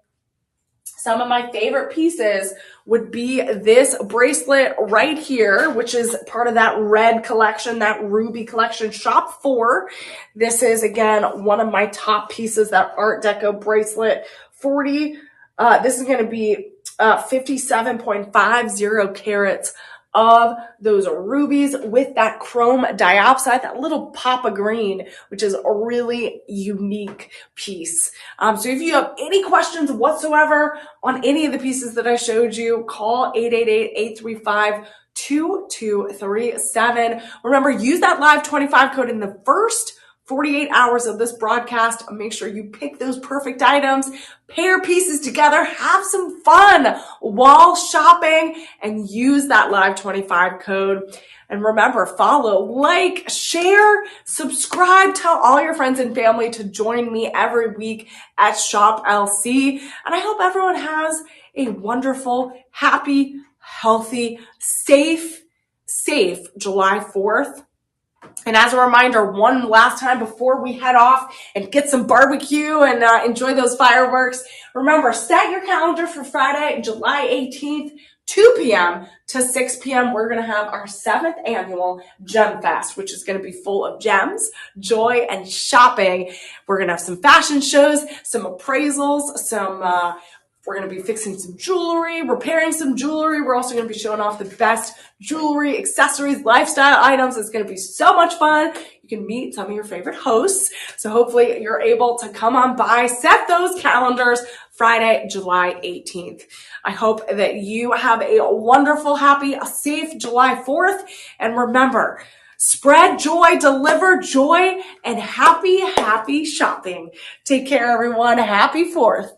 some of my favorite pieces would be this bracelet right here, which is part of that red collection, that ruby collection, shop 4. This is, again, one of my top pieces, that Art Deco bracelet. This is going to be 57.50 carats of those rubies with that chrome diopside, that little pop of green, which is a really unique piece. So if you have any questions whatsoever on any of the pieces that I showed you, call 888-835-2237. Remember, use that live 25 code in the first 48 hours of this broadcast. Make sure you pick those perfect items, pair pieces together, have some fun while shopping, and use that live 25 code. And remember, follow, like, share, subscribe, tell all your friends and family to join me every week at Shop LC. And I hope everyone has a wonderful, happy, healthy, safe July 4th. And as a reminder, one last time before we head off and get some barbecue and enjoy those fireworks, remember, set your calendar for Friday, July 18th, 2 p.m. to 6 p.m. We're going to have our 7th annual Gem Fest, which is going to be full of gems, joy, and shopping. We're going to have some fashion shows, some appraisals, we're going to be fixing some jewelry, repairing some jewelry. We're also going to be showing off the best jewelry, accessories, lifestyle items. It's going to be so much fun. You can meet some of your favorite hosts. So hopefully you're able to come on by, set those calendars, Friday, July 18th. I hope that you have a wonderful, happy, safe July 4th. And remember, spread joy, deliver joy, and happy shopping. Take care, everyone. Happy 4th.